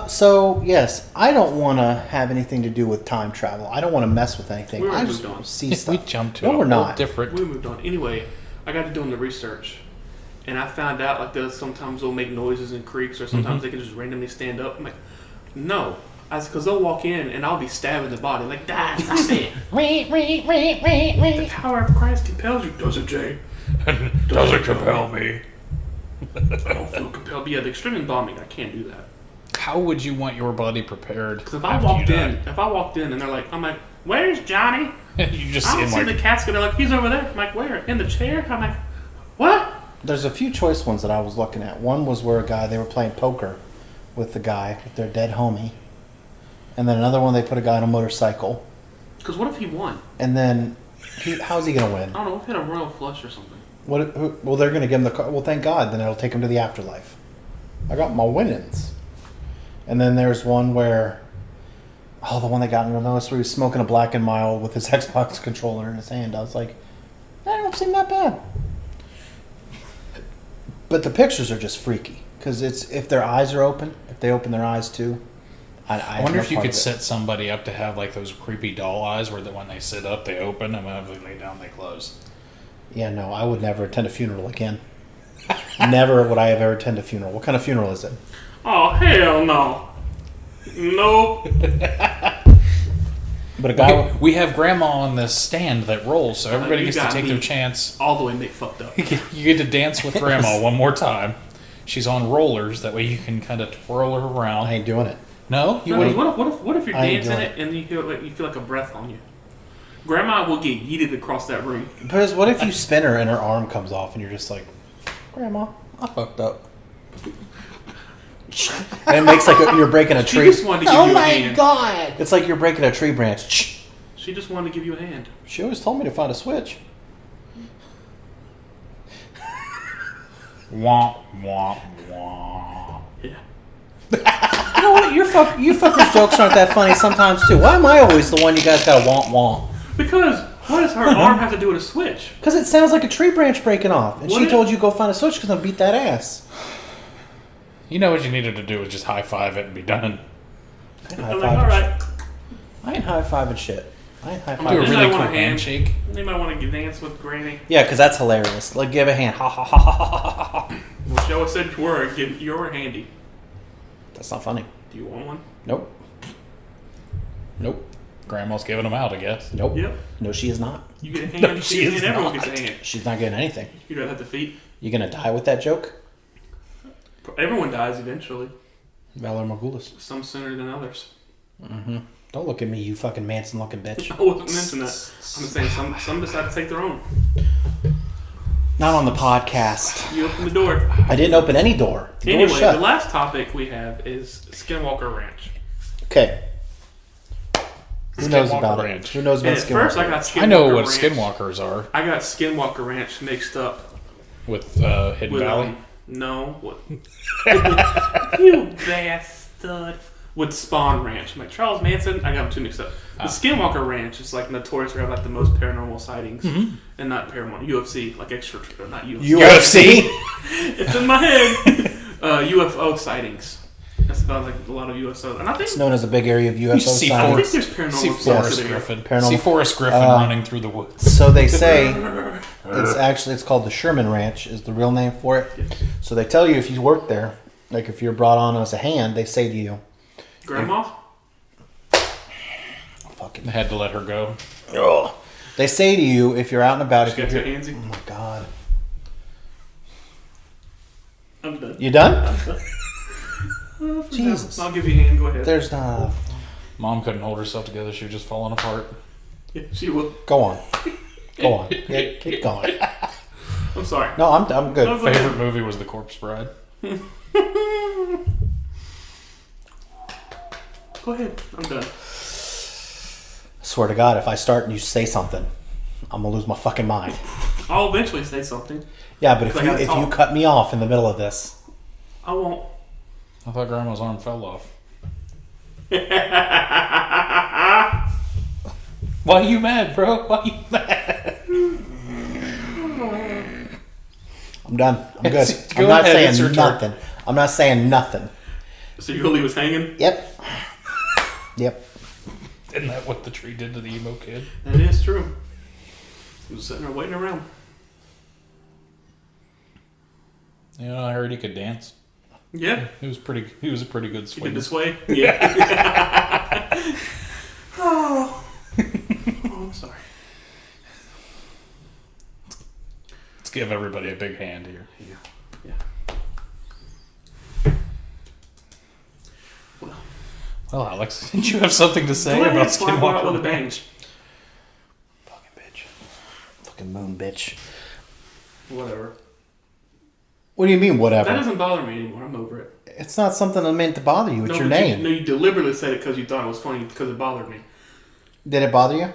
So yes, I don't want to have anything to do with time travel. I don't want to mess with anything. We already I just moved on. see we stuff. jumped to No, a we're whole not. different. We moved on. Anyway, I got to doing the research, and I found out like they'll sometimes they'll make noises and creaks, or sometimes they can just randomly stand up. I'm like, no, because they'll walk in and I'll be stabbing the body like that's it. The power of Christ compels you, does it, Jay? Doesn't compel me. I don't feel compelled. But yeah, the extreme embalming, I can't do that. How would you want your body prepared? Because if I after walked you in, die? if I walked in and they're like, I'm like, where's Johnny? You just I see don't him see like, the casket. They're like, he's over there. I'm like, where? In the chair? I'm like, what? There's a few choice ones that I was looking at. One was where they were playing poker with the guy, with their dead homie. And then another one, they put a guy on a motorcycle. Because what if he won? And then, how's he gonna win? I don't know. If he had a royal flush or something. Well, they're gonna give him the car. Well, thank God. Then it'll take him to the afterlife. I got my winnings. And then there's one where, the one that got me the most, where he was smoking a Black and Mild with his Xbox controller in his hand. I was like, that don't seem that bad. But the pictures are just freaky because it's if their eyes are open, if they open their eyes too. I wonder if you could set somebody up to have like those creepy doll eyes where when they sit up they open and when they lay down they close. Yeah, no, I would never attend a funeral again. Never would I have ever attend a funeral. What kind of funeral is it? Oh, hell no. Nope. But a guy... We have Grandma on this stand that rolls, so everybody gets to take their chance. All the way Nick fucked up. You get to dance with Grandma one more time. She's on rollers, that way you can kind of twirl her around. I ain't doing it. No? You No, wouldn't? what if you're I ain't dancing doing it and you feel like a breath on you? Grandma will get yeeted across that room. Because what if you spin her and her arm comes off and you're just like, Grandma, I fucked up. And it makes like you're breaking a She tree. just wanted to give Oh you a my hand. god! It's like you're breaking a tree branch. She just wanted to give you a hand. She always told me to find a switch. Womp, womp, womp. Yeah. You know what? You fuckers' jokes aren't that funny sometimes too. Why am I always the one you guys gotta womp womp? Because what does her arm have to do with a switch? Because it sounds like a tree branch breaking off. And What she if- told you go find a switch because I'll beat that ass. You know what you needed to do was just high five it and be done. I ain't I'm like, high-fiving all right. shit. I ain't high-fiving shit. I ain't Do a high-fiving Anybody really want cool a hand? handshake. Anybody want to dance with Granny? Yeah, because that's hilarious. Like, give a hand. Ha ha ha ha ha ha ha. Well, she always said you're handy. That's not funny. Do you want one? Nope. Nope. Grandma's giving them out, I guess. Nope. Yep. No, she is not. You get a hand. No, you she get a is hand, everyone not. gets a hand. She's not getting anything. You don't have the feet. You gonna die with that joke? Everyone dies eventually. Valor Morgulis. Some sooner than others. Don't look at me, you fucking Manson-looking bitch. I wasn't mentioning that. I'm just saying some decide to take their own. Not on the podcast. You open the door. I didn't open any door. The Anyway, door's shut. the last topic we have is Skinwalker Ranch. Okay. Who knows Skinwalker about Ranch. it? Who knows And about at Skinwalker? first, I got Skinwalker I know what Ranch. skinwalkers are I got Skinwalker Ranch mixed up with Hidden with Valley. no, what? You bastard! With Spawn Ranch. I'm like Charles Manson. I got them two mixed up. The Skinwalker Ranch is like notorious for having like the most paranormal sightings, and not paranormal UFC, like extra, not UFC. UFC? It's in my head. UFO sightings. That's about like a lot of UFOs, and I think It's known as a big area of UFO see I sightings. think there's See paranormal Forrest stuff there. Griffin. Paranormal- See Forrest Griffin running through the woods. So they say it's called the Sherman Ranch is the real name for it. Yes. So they tell you if you work there, like if you're brought on as a hand, they say to you, Grandma? fucking They had to let her go. ugh. They say to you if you're out and about, if Got you're too handsy? oh my god, I'm done. you done? Oh, Jesus. I'll give you a hand. Go ahead. There's not. Mom couldn't hold herself together. She was just falling apart. Yeah, she will. Go on, go on, yeah, keep going. I'm sorry. No, I'm good. No, go ahead. Favorite movie was The Corpse Bride. Go ahead. I'm done. Swear to God, if I start and you say something, I'm gonna lose my fucking mind. I'll eventually say something. Yeah, but if I you gotta if you talk. cut me off in the middle of this, I won't. I thought Grandma's arm fell off. Why you mad, bro? Why you mad? I'm done. I'm good. Go I'm not ahead, it's saying your turn. nothing. I'm not saying nothing. So you really was hanging? Yep. Yep. Isn't that what the tree did to the emo kid? That is true. He was sitting there waiting around. You know, I heard he could dance. Yeah. He was a pretty good You did swimmer. this way? Yeah. Oh, I'm sorry. Let's give everybody a big hand here. Yeah. Well, Alex, didn't you have something to say Go ahead, about fly out with a Skinwalker bang. Ranch? Fucking bitch. Fucking moon bitch. Whatever. What do you mean, That whatever? doesn't bother me anymore. I'm over it. It's not something I meant to bother you. It's your but name. You deliberately said it because you thought it was funny because it bothered me. Did it bother you?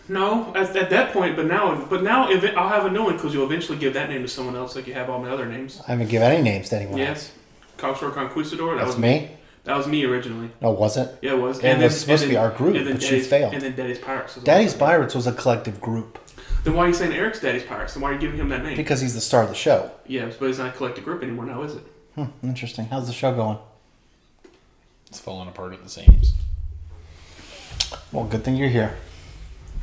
No, at that point, but now I'll have a new one because you'll eventually give that name to someone else, like you have all my other names. I haven't given any names to anyone else. Yes, Couture Conquistador. That's me? That was me originally. No, it wasn't? Yeah, it was. It was supposed to be our group, but she failed. And then Daddy's Pirates. Daddy's Pirates was a collective group. Then why are you saying Eric's Daddy's Pirates? Then why are you giving him that name? Because he's the star of the show. Yeah, but it's not a collective group anymore now, is it? Interesting. How's the show going? It's falling apart at the seams. Well, good thing you're here.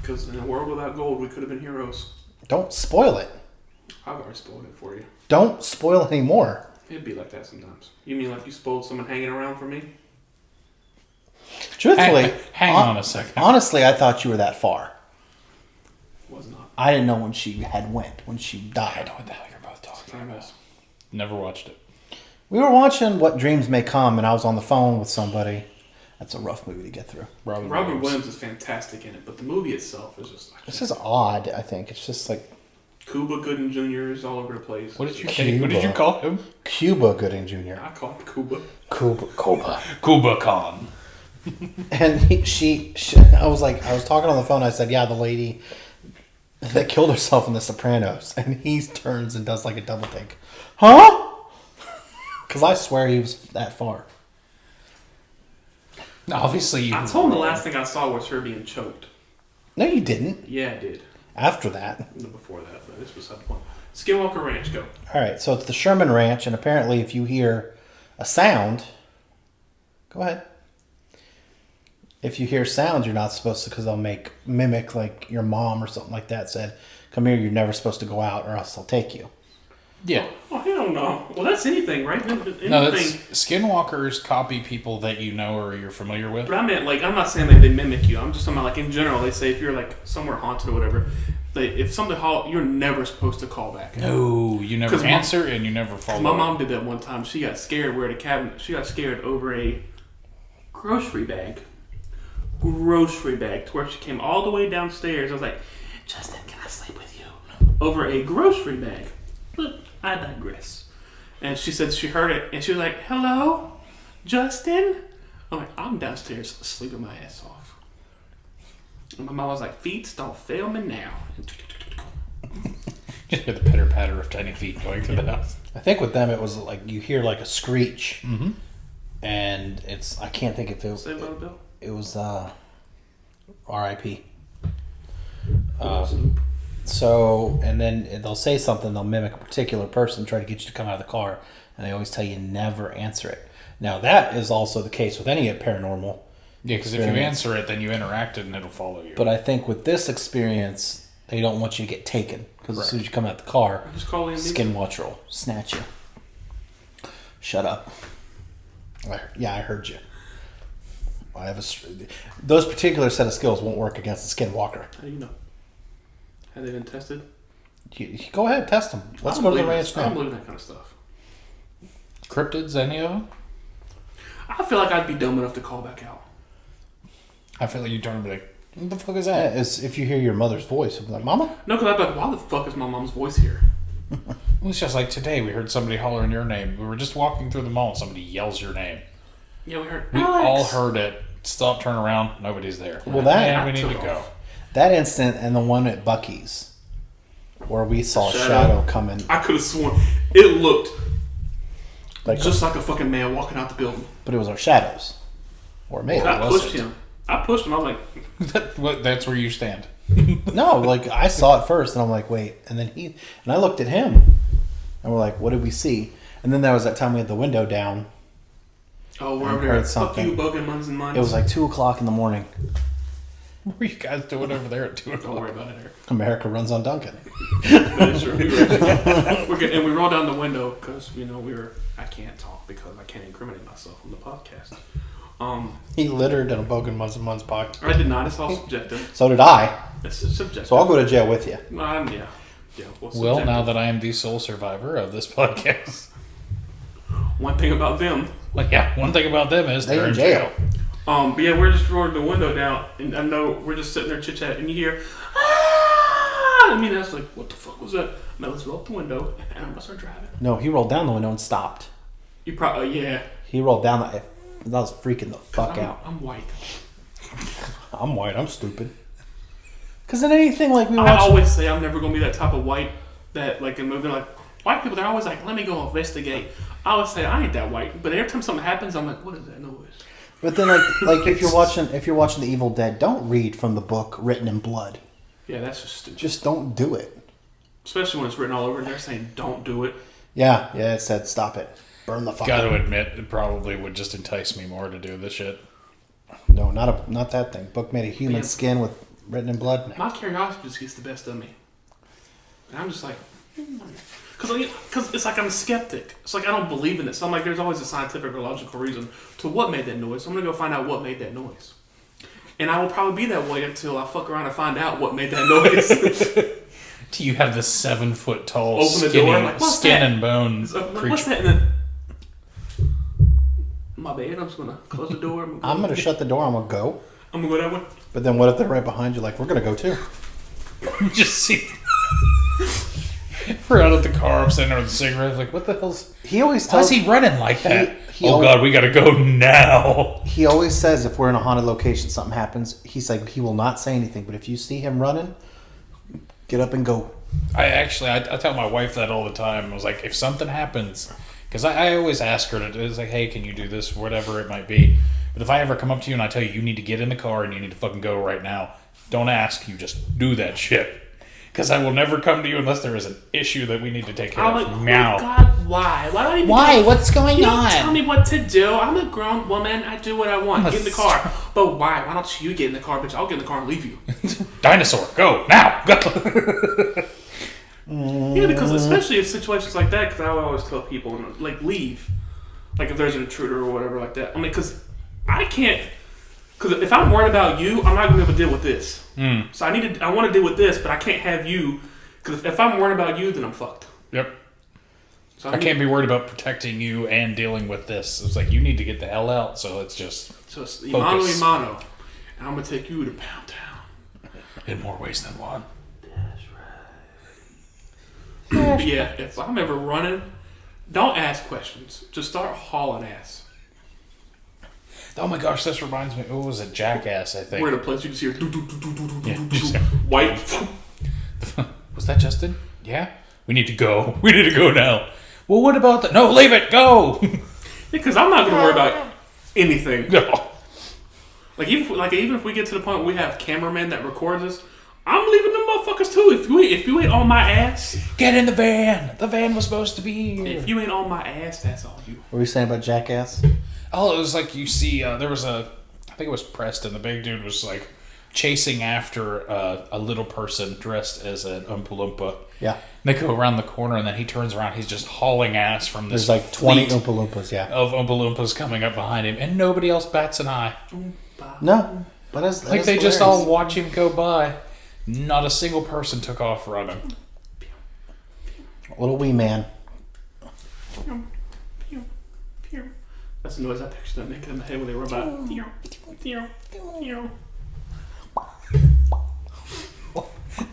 Because in a world without gold, we could have been heroes. Don't spoil it. I've already spoiled it for you. Don't spoil it anymore. It'd be like that sometimes. You mean like you spoiled someone hanging around for me? Truthfully, hang on a second. Honestly, I thought you were that far. Was not. I didn't know when she when she I died. know what the hell you're both talking Time about. is. Never watched it. We were watching What Dreams May Come, and I was on the phone with somebody. That's a rough movie to get through. Robin Williams is fantastic in it, but the movie itself is just like... This is odd, I think. It's just like... Cuba Gooding Jr. is all over the place. What did you Cuba. What did you call him? Cuba Gooding Jr. I call him Cuba. Cuba Khan. And I was talking on the phone. I said, yeah, the lady that killed herself in The Sopranos. And he turns and does like a double take. Huh? Because I swear he was that far. Obviously, I told him the last thing I saw was her being choked. No, you didn't. Yeah, I did. After that. No, before that, but this was the point. Skinwalker Ranch, go. All right, so it's the Sherman Ranch, and apparently if you hear a sound... Go ahead. If you hear sounds, you're not supposed to, because they'll mimic like your mom or something like that said, come here, you're never supposed to go out or else they'll take you. yeah. Oh, hell no. Well, that's anything, right? Anything. No, that's skinwalkers copy people that you know or you're familiar with. But I meant, like, I'm not saying that they mimic you. I'm just talking about, like, in general, they say if you're, like, somewhere haunted or whatever, if something you're never supposed to call back. No, you never answer and you never follow. My mom did that one time. She got scared. We're at a cabin. She got scared over a grocery bag. To where she came all the way downstairs. I was like, Justin, can I sleep with you? Over a grocery bag. But I digress. And she said she heard it, and she was like, hello, Justin? I'm like, I'm downstairs sleeping my ass off. And my mom was like, feet don't fail me now. You hear the pitter patter of tiny feet going through the house. I think with them it was like you hear like a screech, and it's I can't think if it was Say about Bill. it was R.I.P. So and then they'll say something, they'll mimic a particular person, try to get you to come out of the car, and they always tell you never answer it. Now that is also the case with any paranormal. Yeah, because if you answer it, then you interact it and it'll follow you. But I think with this experience, they don't want you to get taken because as soon as you come out the car, Just call in Skinwatcher will snatch you. Shut up. I heard you. I have those particular set of skills won't work against the Skinwalker. How do you know? Have they been tested? You go ahead, test them. Let's go to the ranch I don't now. believe that kind of stuff. Cryptids, any of them? I feel like I'd be dumb enough to call back out. I feel like you turn and be like, what the fuck is Yeah, that? it's if you hear your mother's voice, you'll be like, Mama? No, because I'd be like, why the fuck is my mom's voice here? It's just like today we heard somebody hollering your name. We were just walking through the mall and somebody yells your name. Yeah, we heard We Alex. all heard it. Stop, turn around, nobody's there. Well, that- and we need to took go. off. That instant and the one at Bucky's where we saw a shadow coming. I could have sworn it looked Like, just like a fucking man walking out the building. but it was our shadows. Or me. I was pushed it? him. I pushed him. I was like, That's where you stand. No, like I saw it first, and I'm like, wait, and then I looked at him, and we're like, what did we see? And then there was that time we had the window down. oh, we're I over heard there. Fuck something. you, bugging muns and mines. It was like 2:00 in the morning. What were you guys doing over there at 2 Don't o'clock? worry about it, Eric. America runs on Duncan. That is true. We're good. And we rolled down the window because I can't talk because I can't incriminate myself on the podcast. He littered in a Bogan Muns and Muns pocket. I did not. It's all subjective. So did I. It's subjective. So I'll go to jail with you. Yeah. Well, subjective. now that I am the sole survivor of this podcast. One thing about them. Like, yeah, one thing about them is they're in jail. But yeah, we're just rolling the window down, and I know we're just sitting there chit chatting, and you hear, ah! I mean, I was like, what the fuck was that? Now let's roll up the window, and I'm gonna start driving. No, he rolled down the window and stopped. You probably, yeah. He rolled down that was freaking the fuck out. I'm white. I'm white. I'm stupid. Because in anything like we watch... I always say I'm never going to be that type of white that, like, in movie, like, white people, they're always like, let me go investigate. I always say, I ain't that white. But every time something happens, I'm like, what is that noise? But then, like if you're watching The Evil Dead, don't read from the book written in blood. Yeah, that's just stupid. Just don't do it. Especially when it's written all over and they're saying, don't do it. Yeah, it said, stop it. Burn the fuck Got up. to admit, it probably would just entice me more to do this shit. No, not that thing. Book made of human skin with written in blood. No. My curiosity just gets the best of me. And I'm just like, because it's like I'm a skeptic. It's like I don't believe in it. So I'm like, there's always a scientific or logical reason to what made that noise. So I'm going to go find out what made that noise. And I will probably be that way until I fuck around and find out what made that noise. Do you have this 7 foot tall, Open the door, I'm like, what's skin that? and bone Like, what's creature? that? And then, my bad. I'm just going to close the door. I'm going to shut the door. I'm going to go. I'm going to go that way. But then what if they're right behind you? Like, we're going to go too. You just see. We're out of the car. I'm sitting there with a cigarette. Like, what the hell's. He always Why tells... is he running like that? he Oh, always- God, we got to go now. He always says if we're in a haunted location, something happens, he's like, he will not say anything. But if you see him running, get up and go. I tell my wife that all the time. I was like, if something happens, because I always ask her to do, it's like, hey, can you do this, whatever it might be. But if I ever come up to you and I tell you, you need to get in the car and you need to fucking go right now, don't ask, you just do that shit. Because I will never come to you unless there is an issue that we need to take care I'm of like, now. oh God, why? Why do I even Why? What's going You on? don't tell me what to do. I'm a grown woman. I do what I want. Get in the car. But why? Why don't you get in the car, bitch? I'll get in the car and leave you. Dinosaur, go, now, go. Yeah, because especially in situations like that, because I would always tell people, like, leave. Like, if there's an intruder or whatever like that. I mean, because I can't... Because if I'm worried about you, I'm not going to be able to deal with this. So I want to deal with this, but I can't have you... Because if I'm worried about you, then I'm fucked. Yep. So I can't be worried about protecting you and dealing with this. It's like, you need to get the hell out, so it's just... So it's focus. Imano. And I'm going to take you to Pound Town. In more ways than one. Yeah, if I'm ever running, don't ask questions. Just start hauling ass. Oh my gosh, this reminds me. What was it? Jackass, I think. We're in a place you can hear Yeah, just- white. Was that Justin? Yeah? We need to go. We need to go now. Well, what about that? No, leave it. Go. Because I'm not going to worry about anything. No. Even if we get to the point where we have cameramen that records us, I'm leaving them motherfuckers too. If you ain't on my ass, Get in the van. The van was supposed to be here. if you ain't on my ass, that's all you. What were you saying about Jackass? Oh, it was like you see, there was I think it was Preston, the big dude was like chasing after a little person dressed as an Oompa Loompa. Yeah. They go around the corner and then he turns around, he's just hauling ass from this There's like 20 fleet Oompa Loompas, yeah. of Oompa Loompas coming up behind him and nobody else bats an eye. No. But that's Like they just all watch him go by. Not a single person took off running. Little wee man. That's the noise I picture them making in my head when they run by.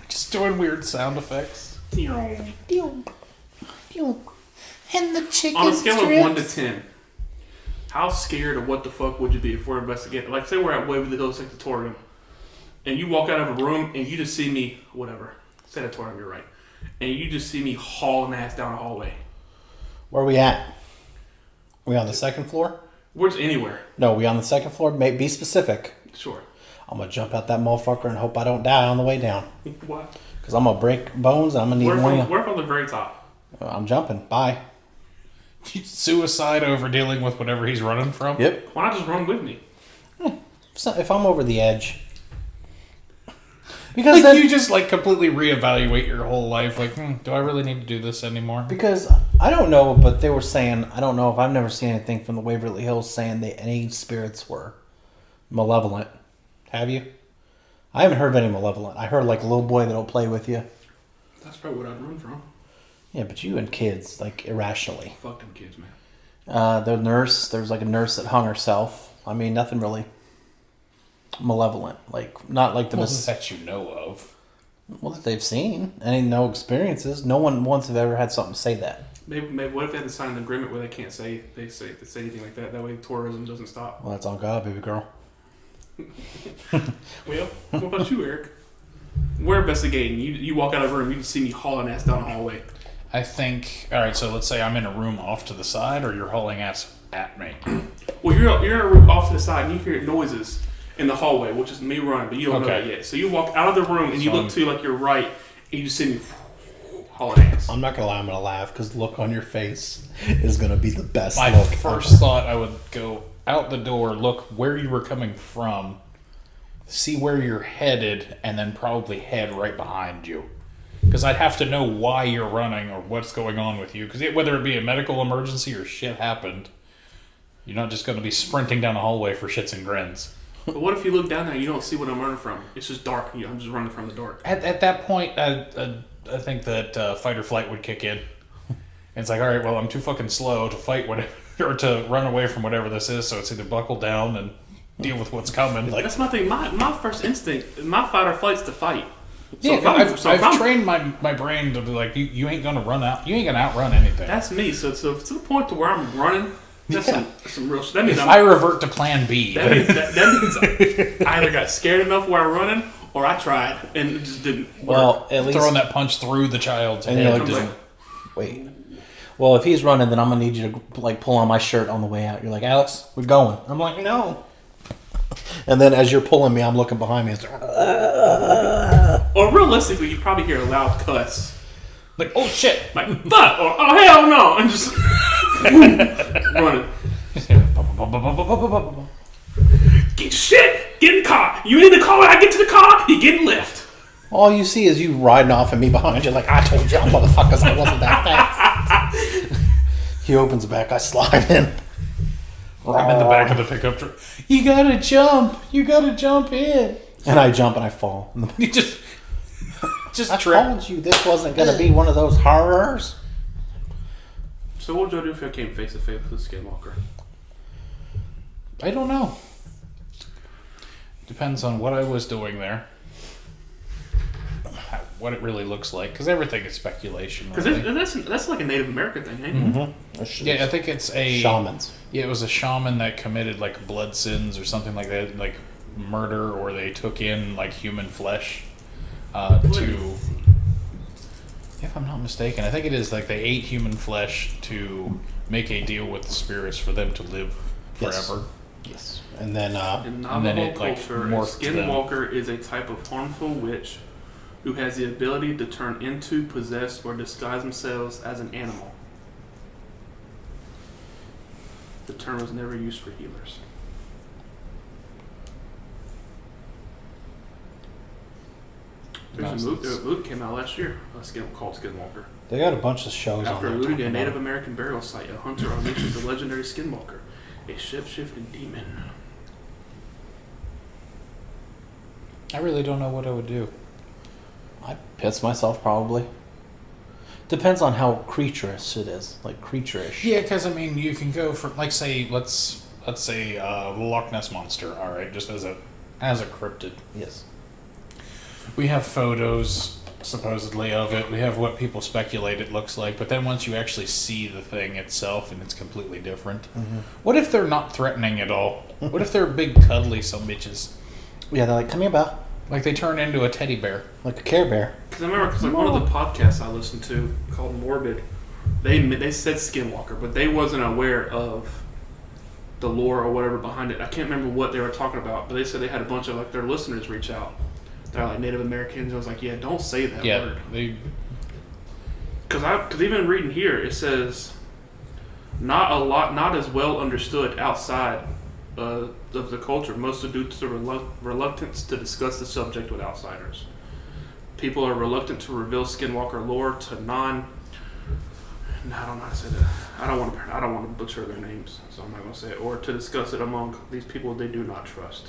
Just doing weird sound effects. And the chicken On a scale strips. of 1 to 10, how scared or what the fuck would you be if we're investigating? Like, say we're at Waverly Hills Sanatorium, and you walk out of a room and you just see me, whatever, sanatorium, you're right, and you just see me hauling ass down a hallway. Where are we at? We on the second floor? Where's anywhere? No, we on the second floor? Be specific. Sure. I'm going to jump out that motherfucker and hope I don't die on the way down. Why? Because I'm going to break bones and I'm going to need one of you. We're from the very top. I'm jumping. Bye. Suicide over dealing with whatever he's running from. Yep. Why not just run with me? So if I'm over the edge. Because Like then, you just like completely reevaluate your whole life. Like, do I really need to do this anymore? because I don't know, but they were saying, I don't know if I've never seen anything from the Waverly Hills saying that any spirits were malevolent. Have you? I haven't heard of any malevolent. I heard like a little boy that'll play with you. That's probably what I'd run from. Yeah, but you and kids, like irrationally. Fuck them kids, man. The nurse, there was like a nurse that hung herself. I mean, nothing really malevolent. Like, not like the That you know of. well, that they've seen. Any no experiences. No one once have ever had something say that. Maybe what if they had to sign an agreement where they can't say anything like that? That way tourism doesn't stop. Well, that's on God, baby girl. Well, what about you, Eric? We're investigating. You walk out of the room, you can see me hauling ass down the hallway. I think. All right, so let's say I'm in a room off to the side, or you're hauling ass at me. Well, you're in a room off to the side, and you hear noises in the hallway, which is me running, but you don't know that yet. So you walk out of the room, and you look to like your right, and you just see me hauling ass. I'm not gonna lie, I'm gonna laugh because the look on your face is gonna be the best. My look first thought, I would go out the door, look where you were coming from, see where you're headed, and then probably head right behind you. Because I'd have to know why you're running or what's going on with you. Because whether it be a medical emergency or shit happened, you're not just going to be sprinting down the hallway for shits and grins. But what if you look down there and you don't see what I'm running from? It's just dark. I'm just running from the dark. At that point, I think that fight or flight would kick in. And it's like, all right, well, I'm too fucking slow to fight whatever, or to run away from whatever this is. So it's either buckle down and deal with what's coming. Like, that's my thing. My first instinct, my fight or flight's to fight. So I've trained my brain to be like, you ain't gonna run out. You ain't gonna outrun anything. That's me. So to the point to where I'm running, that's some real shit. That means if I revert to Plan B, that means I either got scared enough while running, or I tried and it just didn't work. Well, at least throwing that punch through the child's and head. you're like, just, wait. Well, if he's running, then I'm gonna need you to like pull on my shirt on the way out. You're like, Alex, we're going. I'm like, no. And then as you're pulling me, I'm looking behind me. It's like, or realistically, you probably hear a loud cuss. Like, oh shit! Like, fuck! Or, oh, hell no! And just running. Get shit! Get in the car! You in the car when I get to the car, you get lift. all you see is you riding off and me behind you like, I told y'all motherfuckers I wasn't that fast. He opens the back, I slide in. I'm in the back of the pickup truck. You gotta jump! You gotta jump in! And I jump and I fall. You just I trip. told you this wasn't going to be one of those horrors. So what would y'all do if y'all came face to face with a skinwalker? I don't know. Depends on what I was doing there. What it really looks like. Because everything is speculation. Because Really. that's like a Native American thing, ain't it? Mm-hmm. Yeah, I think it's a... Shamans. Yeah, it was a shaman that committed like blood sins or something like that. Like murder, or they took in like human flesh to... If I'm not mistaken, I think it is like they ate human flesh to make a deal with the spirits for them to live forever. Yes. And then, In And then Navajo it, like, culture, a morphed them. skinwalker is a type of harmful witch who has the ability to turn into, possess, or disguise themselves as an animal. The term was never used for healers. There's a movie came out last year, called Skinwalker. they got a bunch of shows After on there. eluding a talking Native about American burial site, a hunter unleashes the legendary Skinwalker, a shape-shifting demon. I really don't know what I would do. it. I'd piss myself probably. Depends on how creaturous it is. Like creature-ish. Yeah, because I mean, you can go for like say let's say Loch Ness monster. All right, just as a cryptid. Yes. We have photos supposedly of it. We have what people speculate it looks like, but then once you actually see the thing itself, and it's completely different. Mm-hmm. What if they're not threatening at all? What if they're big cuddly some bitches? Yeah, they're like, come here, Belle. Like they turn into a teddy bear. Like a Care Bear. Because I remember, like one of the podcasts I listened to called Morbid, they said Skinwalker, but they wasn't aware of the lore or whatever behind it. I can't remember what they were talking about, but they said they had a bunch of like their listeners reach out. They're like Native Americans. I was like, yeah, don't say that word. They. Because even reading here, it says not as well understood outside of the culture, mostly due to the reluctance to discuss the subject with outsiders. People are reluctant to reveal Skinwalker lore to I don't know how to say that. I don't want to butcher their names, so I'm not going to say it. Or to discuss it among these people they do not trust.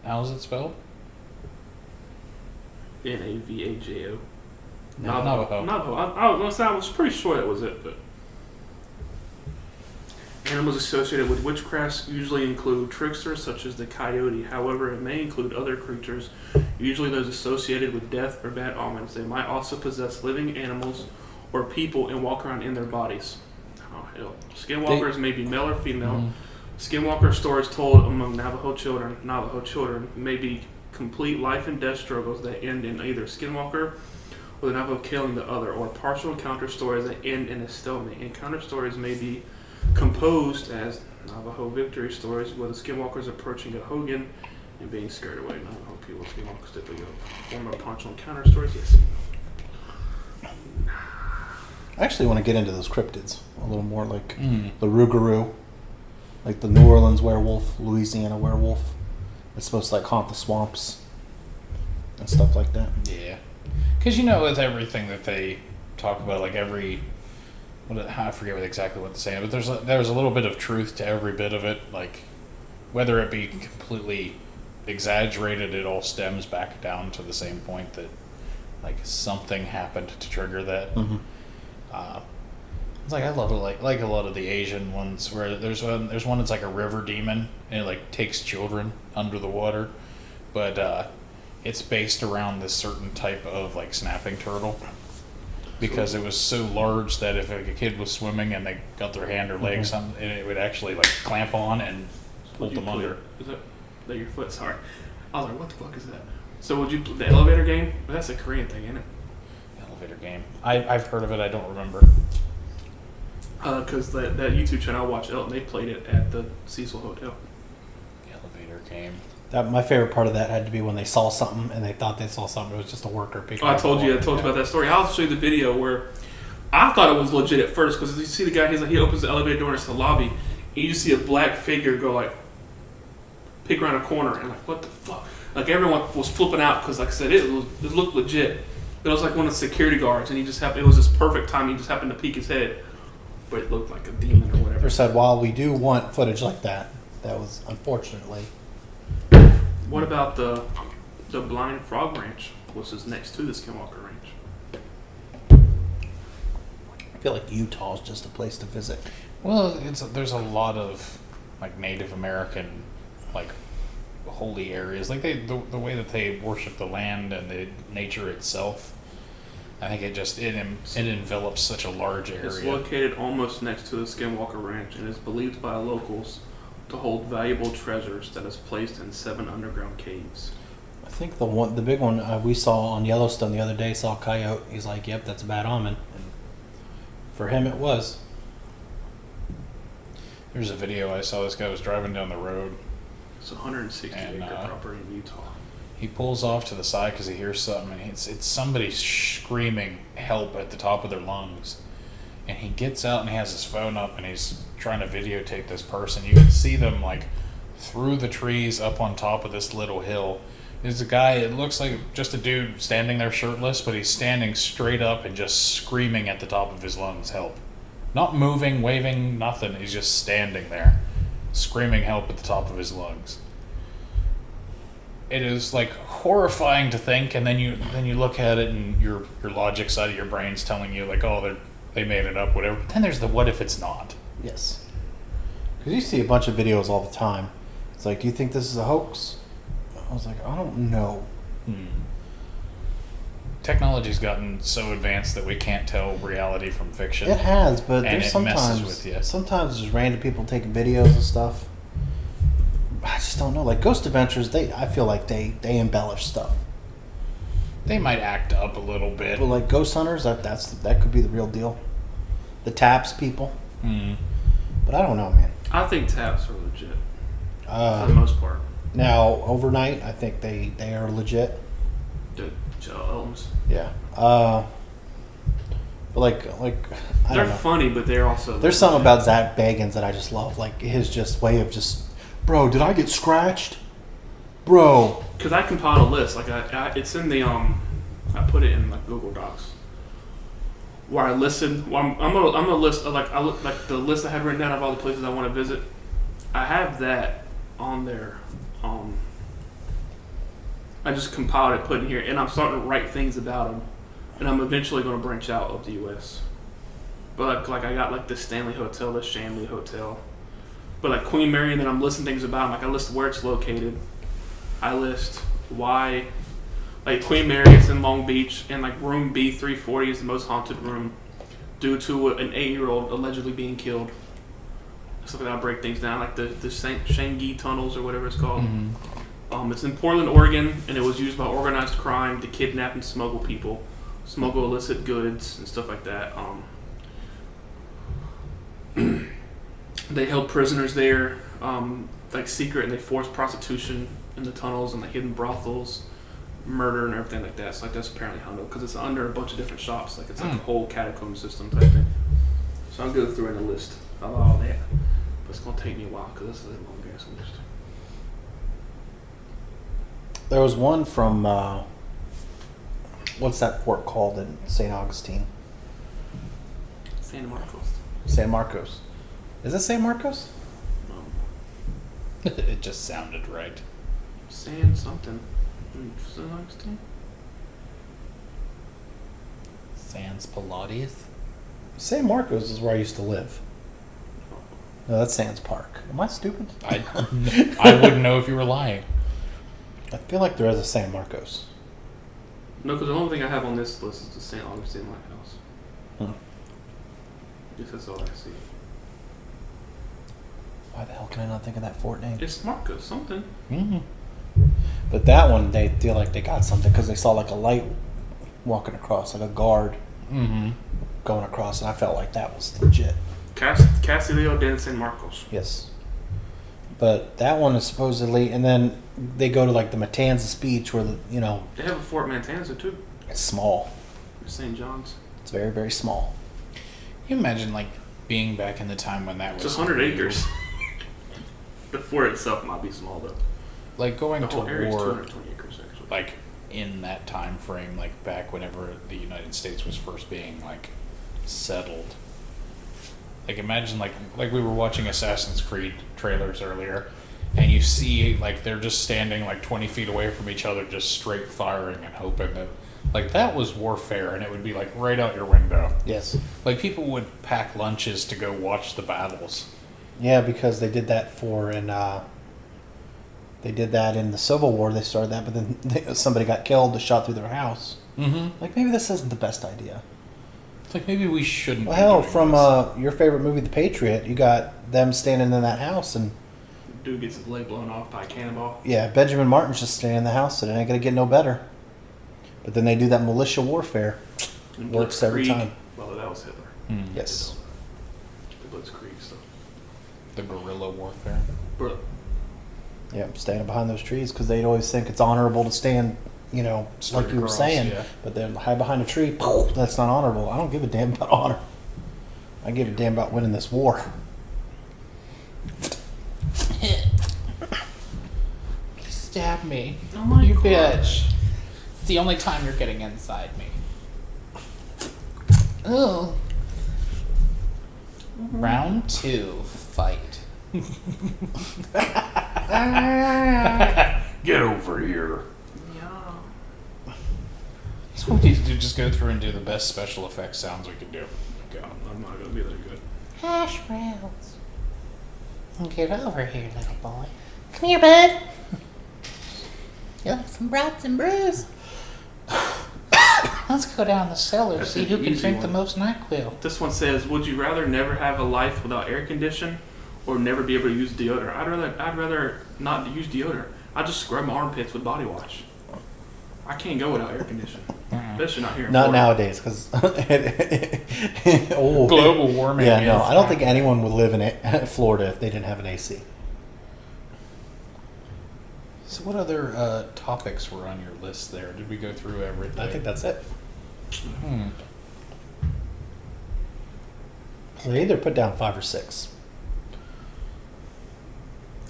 How's it spelled? Navajo. Navajo. Navajo. I was pretty sure that was it, but animals associated with witchcrafts usually include tricksters such as the coyote. However, it may include other creatures, usually those associated with death or bad omens. They might also possess living animals or people and walk around in their bodies. Oh hell! Skinwalkers may be male or female. Skinwalker stories told among Navajo children may be complete life and death struggles that end in either Skinwalker or the Navajo killing the other, or partial encounter stories that end in a stalemate. Encounter stories may be composed as Navajo victory stories, where the Skinwalkers approaching a Hogan and being scared away. Navajo people, Skinwalkers typically form a partial encounter stories. Yes. I actually want to get into those cryptids a little more, like the Rougarou, like the New Orleans werewolf, Louisiana werewolf. It's supposed to like haunt the swamps and stuff like that. Yeah, because with everything that they talk about, like I forget exactly what they're saying, but there's a little bit of truth to every bit of it. Like whether it be completely exaggerated, it all stems back down to the same point that like something happened to trigger that. Mm-hmm. It's like I love it, like a lot of the Asian ones where there's one that's like a river demon and it like takes children under the water, but it's based around this certain type of like snapping turtle because it was so large that if like, a kid was swimming and they got their hand or leg something, and it would actually like clamp on and pull them under. Is that your foot? Sorry, I was like, what the fuck is that? So would you the elevator game? That's a Korean thing, isn't it? Elevator game. I've heard of it. I don't remember. Because that YouTube channel I watched, they played it at the Cecil Hotel. Elevator game. That my favorite part of that had to be when they saw something and they thought they saw something. It was just a worker picking. I told you about that story. I'll show you the video where I thought it was legit at first because you see the guy. He opens the elevator door and it's the lobby, and you see a black figure go like peek around a corner and like what the fuck? Like everyone was flipping out because like I said it looked legit. But it was like one of the security guards, and it was just perfect time. He just happened to peek his head. But it looked like a demon or whatever. They said, while we do want footage like that, that was unfortunately. What about the Blind Frog Ranch, which is next to the Skinwalker Ranch? I feel like Utah's just a place to visit. Well, there's a lot of like Native American like holy areas, like the way that they worship the land and the nature itself. I think it envelops such a large area. It's located almost next to the Skinwalker Ranch and is believed by locals to hold valuable treasures that is placed in 7 underground caves. I think the big one we saw on Yellowstone the other day saw a coyote. He's like, "Yep, that's a bad omen." And for him, it was. There's a video I saw. This guy was driving down the road. It's a 160-acre property in Utah. He pulls off to the side because he hears something, and it's somebody screaming help at the top of their lungs. And he gets out and he has his phone up and he's trying to videotape this person. You can see them like through the trees up on top of this little hill. There's a guy, it looks like just a dude standing there shirtless, but he's standing straight up and just screaming at the top of his lungs, help. Not moving, waving, nothing. He's just standing there, screaming help at the top of his lungs. It is like horrifying to think, and then you look at it and your logic side of your brain's telling you like, oh, they made it up, whatever. But then there's the what if it's not. Yes. Because you see a bunch of videos all the time. It's like, do you think this is a hoax? I was like, I don't know. Technology's gotten so advanced that we can't tell reality from fiction. It has, but and there's it messes with you. Sometimes there's random people taking videos and stuff. I just don't know. Like Ghost Adventures, I feel like they embellish stuff. They might act up a little bit. But like Ghost Hunters, that could be the real deal. The Taps people. But I don't know, man. I think taps are legit for the most part. Now, overnight, I think they are legit. The Elms. Yeah. But like I They're don't know. funny, but they're also. There's something about Zach Bagans that I just love. Like his just way of just, bro, did I get scratched? Bro. Because I compiled a list. Like it's in the I put it in like Google Docs. Where I listed. Well, I'm gonna list like the list I had written down of all the places I want to visit. I have that on there. I just compiled it, put in here, and I'm starting to write things about them. And I'm eventually going to branch out of the U.S. But like I got like the Stanley Hotel, the Shanley Hotel. But like Queen Mary, and then I'm listing things about them. Like I list where it's located. I list why. Like Queen Mary, it's in Long Beach, and like room B340 is the most haunted room due to an 8-year-old allegedly being killed. stuff like that. I'll break things down, like the Shangi tunnels or whatever it's called. Mm-hmm. It's in Portland, Oregon, and it was used by organized crime to kidnap and smuggle people, smuggle illicit goods and stuff like that. They held prisoners there, like secret, and they forced prostitution in the tunnels and the hidden brothels, murder and everything like that. So like that's apparently how I know, because it's under a bunch of different shops. Like it's like a whole catacomb system type thing. So I'll go through in a list of all that, but it's gonna take me a while because this is a long ass list. There was one from what's that fort called in St. Augustine? San Marcos. San Marcos. Is it San Marcos? It just sounded right. San something. San Augustine? Sans Pilates. San Marcos is where I used to live. No, that's Sands Park. Am I stupid? I wouldn't know if you were lying. I feel like there is a San Marcos. No, because the only thing I have on this list is the St. Augustine Lighthouse. I guess that's all I see. Why the hell can I not think of that fort name? It's Marcos something. Mm-hmm. But that one, they feel like they got something because they saw like a light walking across, like a guard Mm-hmm. going across, and I felt like that was legit. Castillo de San Marcos. Yes. But that one is supposedly, and then they go to like the Matanzas Beach where They have a Fort Matanza too. it's small. St. John's. It's very, very small. You imagine like being back in the time when that was It's 100 new. acres. The fort itself might be small though. Like going The to whole area is war, 220 acres actually. like in that time frame, like back whenever the United States was first being like settled. Like imagine like we were watching Assassin's Creed trailers earlier, and you see like they're just standing like 20 feet away from each other, just straight firing and hoping that like that was warfare, and it would be like right out your window. Yes. Like people would pack lunches to go watch the battles. Yeah, because they did that they did that in the Civil War. They started that, but then somebody got killed. They shot through their house. Mm-hmm. Like maybe this isn't the best idea. It's like maybe we shouldn't. Well, be hell, doing from this. your favorite movie, The Patriot, you got them standing in that house, and Dude gets his leg blown off by a cannonball. yeah, Benjamin Martin's just standing in the house, and it ain't gonna get no better. But then they do that militia warfare. And Works every Blitzkrieg. time. Well, that was Hitler. Hmm. Yes. The Blitzkrieg stuff. The guerrilla warfare. Bro, Yeah, standing behind those trees because they'd always think it's honorable to stand, Straight like you were across, saying. yeah. But then hide behind a tree, that's not honorable. I don't give a damn about honor. I give a damn about winning this war. Stab me. Oh my you God. bitch. It's the only time you're getting inside me. Oh. Round 2, fight. Get over here. yeah. So we need to just go through and do the best special effects sounds we can do. God, I'm not gonna be that good. Hash browns. Get over here, little boy. Come here, bud. You like some brats and brews? Let's go down the cellar, That's see an who can easy drink the one. most NyQuil. This one says, "Would you rather never have a life without air condition, or never be able to use deodorant?" I'd rather not use deodorant. I just scrub my armpits with body wash. I can't go without air conditioning. Especially not here. In Not Florida. nowadays, because Global warming. Yeah, no, is I don't think anyone would live in Florida if they didn't have an AC. So what other topics were on your list there? Did we go through everything? I think that's it. Hmm. So they either put down 5 or 6.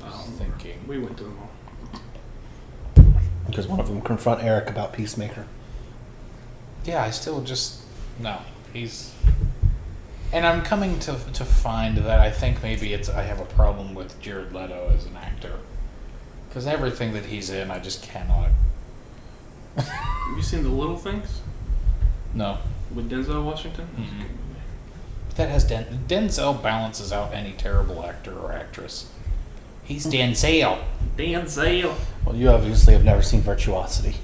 I was thinking. We went through them all. Because one of them confront Eric about Peacemaker. Yeah, I still just no. He's, and I'm coming to find that I think maybe I have a problem with Jared Leto as an actor, because everything that he's in, I just cannot. Have you seen The Little Things No, with Denzel Washington? Mhm. That has Denzel balances out any terrible actor or actress. He's Denzel. Denzel. Well, you obviously have never seen Virtuosity.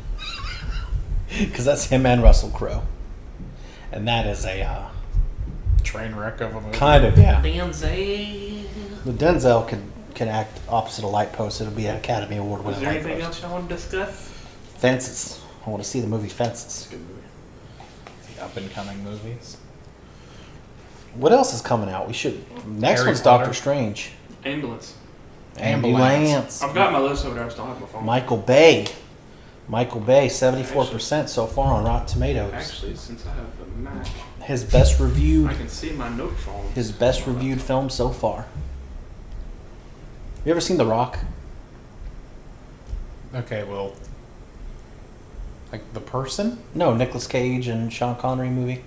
Because that's him and Russell Crowe. And that is a Train wreck of a movie. kind of, yeah. Denzel. The Denzel can act opposite a light post. It'll be an Academy Award Was winning there light anything post. else y'all want to discuss? Fences. I want to see the movie Fences. Good movie. The up and coming movies. What else is coming out? We should. Next Harry one's Potter. Doctor Strange. Ambulance. Ambulance. I've got my list over there. I still have my phone. Michael Bay. 74% so far on Rotten Tomatoes. Actually, since I have a Mac, His best reviewed. I can see my note phone. His best reviewed film so far. You ever seen The Rock? Okay, well, like The Person? No, Nicolas Cage and Sean Connery movie.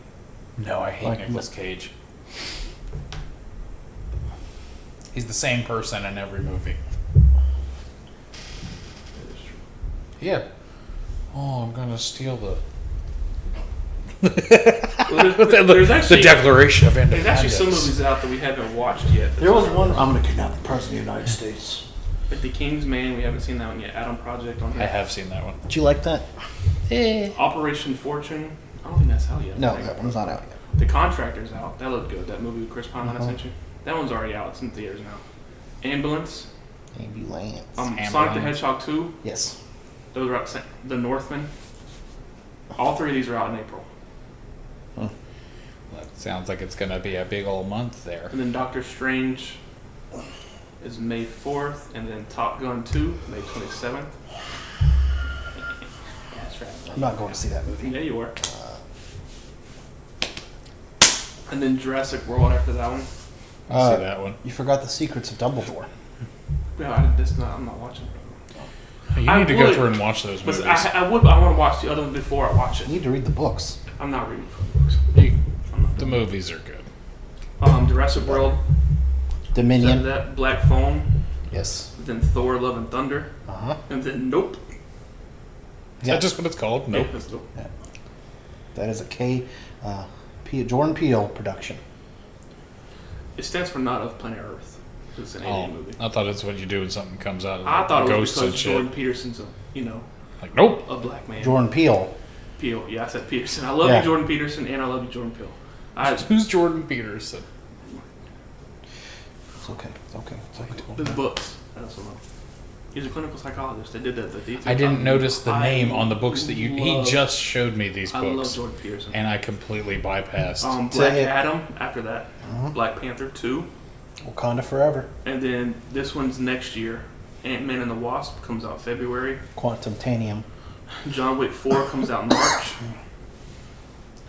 No, I hate Like, Nicolas Cage. He's the same person in every movie. Yeah. Oh, I'm gonna steal the There's actually, Declaration of there's Independence. actually some movies out that we haven't watched yet. There was one. I'm gonna kidnap the president of the United States. Like The King's Man, we haven't seen that one yet. Adam Project on I here. have seen that one. Did you like that? Operation Fortune. I don't think that's out yet. No, that one's not out yet. The Contractor's out. That looked good. That movie with Chris Pine I sent you. That one's already out. It's in theaters now. Ambulance. Ambulance. Sonic the Ambulance. Hedgehog 2. Yes. Those are out. The Northman. All three of these are out in April. That sounds like it's gonna be a big old month there. And then Doctor Strange is May 4th. And then Top Gun 2, May 27th. That's right. I'm not going to see that movie. Yeah, you are. And then Jurassic World after that one. I see that one. You forgot The Secrets of Dumbledore. Yeah, I'm not watching it. You I need to go would, through and watch those But movies. I want to watch the other one before I watch You it. need to read the books. I'm not reading from books. The movies are good. Jurassic World. Dominion. After that, Black Phone. Yes. Then Thor: Love and Thunder. Uh-huh. And then Nope. Is that just what it's called? Nope. Yeah, that's Nope. That is a Jordan Peele production. It stands for Not of Planet Earth. It's an alien movie. I thought that's what you do when something comes out of I thought it was ghosts and because shit. Jordan Peterson's Like, nope. a black man. Jordan Peele. Peele. Yeah, I said Peterson. I love Yeah. you, Jordan Peterson, and I love you, Jordan Peele. Who's Jordan Peterson? It's okay. It's okay. It's okay. The books. That's what he's a clinical psychologist. They did the detail. I didn't notice the I name on the books that you. He love- just showed me these I love books, Jordan Peterson. and I completely bypassed. Black Say it. Adam after that. Uh-huh. Black Panther 2. Wakanda Forever. And then this one's next year. Ant-Man and the Wasp comes out February. Quantumtanium. John Wick 4 comes out in March.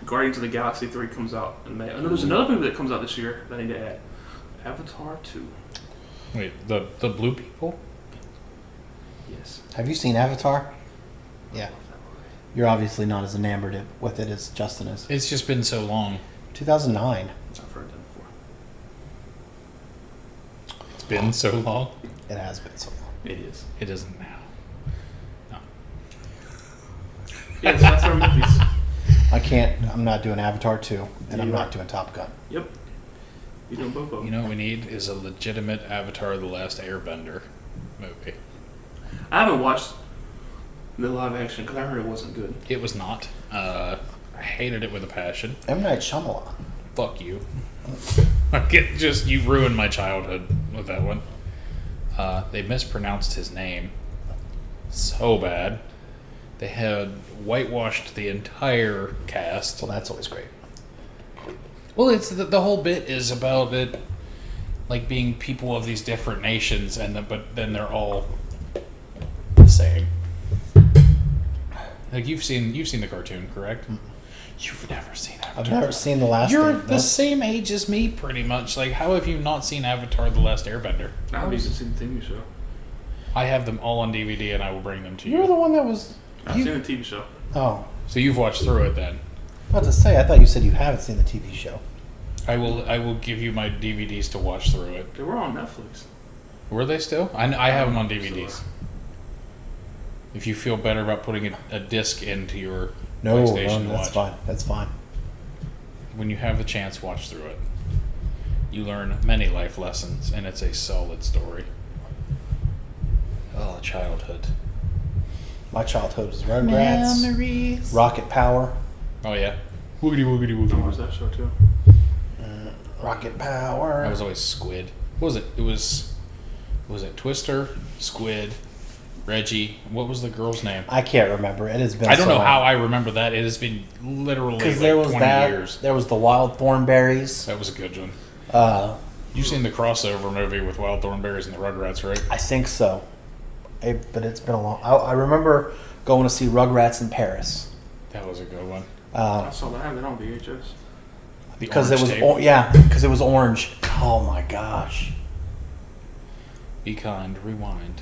Guardians of the Galaxy 3 comes out in May. I know there's another movie that comes out this year that I need to add. Avatar 2. Wait, the blue people? Yes. Have you seen Avatar? Yeah. You're obviously not as enamored with it as Justin is. It's just been so long. 2009. I've heard that before. It's been so long. It has been so long. It is. It isn't now. No. Yes, that's our movies. I can't. I'm not doing Avatar 2, and I'm You not are. doing Top Gun. Yep. You're doing both of them. You know what we need is a legitimate Avatar: The Last Airbender movie. I haven't watched the live action because I heard it wasn't good. It was not. I hated it with a passion. M. Night Shyamalan. Fuck you. You ruined my childhood with that one. They mispronounced his name so bad. They had whitewashed the entire cast. Well, that's always great. Well, it's the whole bit is about it, like being people of these different nations, but then they're all the same. Like you've seen the cartoon, correct? Mm-hmm. You've never seen Avatar. I've never seen the last. You're thing, the no. same age as me, pretty much. Like, how have you not seen Avatar: The Last Airbender? I haven't even seen the TV show. I have them all on DVD, and I will bring them to you. You're the one that was. I've seen the TV show. Oh, So you've watched through it, then? I was about to say. I thought you said you haven't seen the TV show. I will give you my DVDs to watch through it. They were on Netflix. Were they still? I have them on DVDs. If you feel better about putting a disc into your No, PlayStation to that's watch. fine. That's fine. When you have the chance, watch through it. You learn many life lessons, and it's a solid story. Oh, childhood. My childhood was Rugrats, Memories. Rocket Power, Oh, yeah. Woogity, woogity, I watched woogity. that show too. Rocket Power. I was always Squid. What was it? Was it Twister, Squid, Reggie? What was the girl's name? I can't remember. It has been. I don't so know long. how I remember that. It has been literally Because like there was 20 that. years. There was the Wild Thornberries. That was a good one. You've seen the crossover movie with Wild Thornberries and the Rugrats, right? I think so. But it's been a long. I remember going to see Rugrats in Paris. That was a good one. I saw that. I have it on VHS. Because it was tape. because it was orange. Oh my gosh. Be kind, rewind.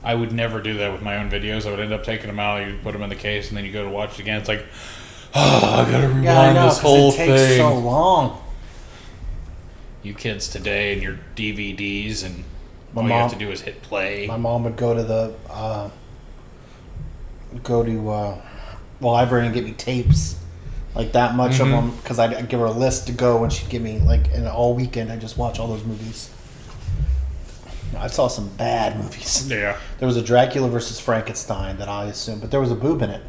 I would never do that with my own videos. I would end up taking them out, you put them in the case, and then you go to watch it again. It's like, oh, I gotta rewind Yeah, I know, this whole it takes thing. so long. You kids today and your DVDs, and My all you mom- have to do is hit play. My mom would go to the library and get me tapes, like that much of them, because I'd give her a list to go, and she'd give me like in all weekend. I just watch all those movies. I saw some bad movies. Yeah. There was a Dracula versus Frankenstein that I assumed, but there was a boob in it.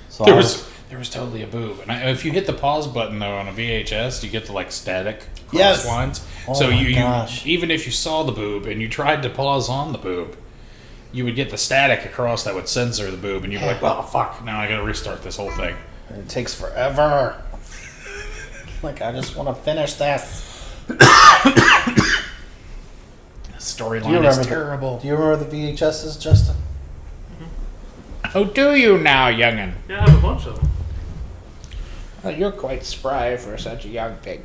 So There was totally a boob. And if you hit the pause button, though, on a VHS, you get the, like, static cross Yes. lines. Oh so my you gosh. even if you saw the boob and you tried to pause on the boob, you would get the static across that would censor the boob, and you'd be like, well, fuck, now I gotta restart this whole thing. And it takes forever. Like, I just want to finish this. The storyline is remember terrible. Do you remember the VHSs, Justin? Oh, do you now, young'un? Yeah, I have a bunch of them. Oh, you're quite spry for such a young pig.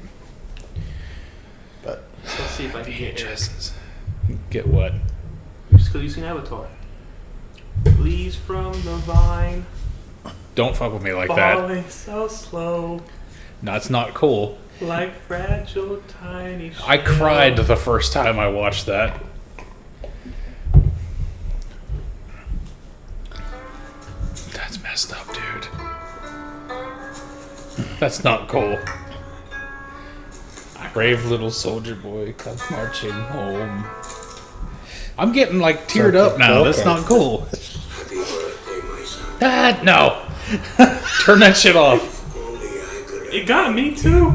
But Let's see if I can get Eric. VHSs. Get what? Just because you've seen Avatar. Leaves from the vine, Don't fuck with me like that. falling so slow, That's not cool. like fragile tiny I shells. cried the first time I watched that. That's messed up, dude. That's not cool. Brave little soldier boy comes marching home. I'm getting like teared up now. okay. That's not cool. Ah, no. Turn that shit off. It got me too.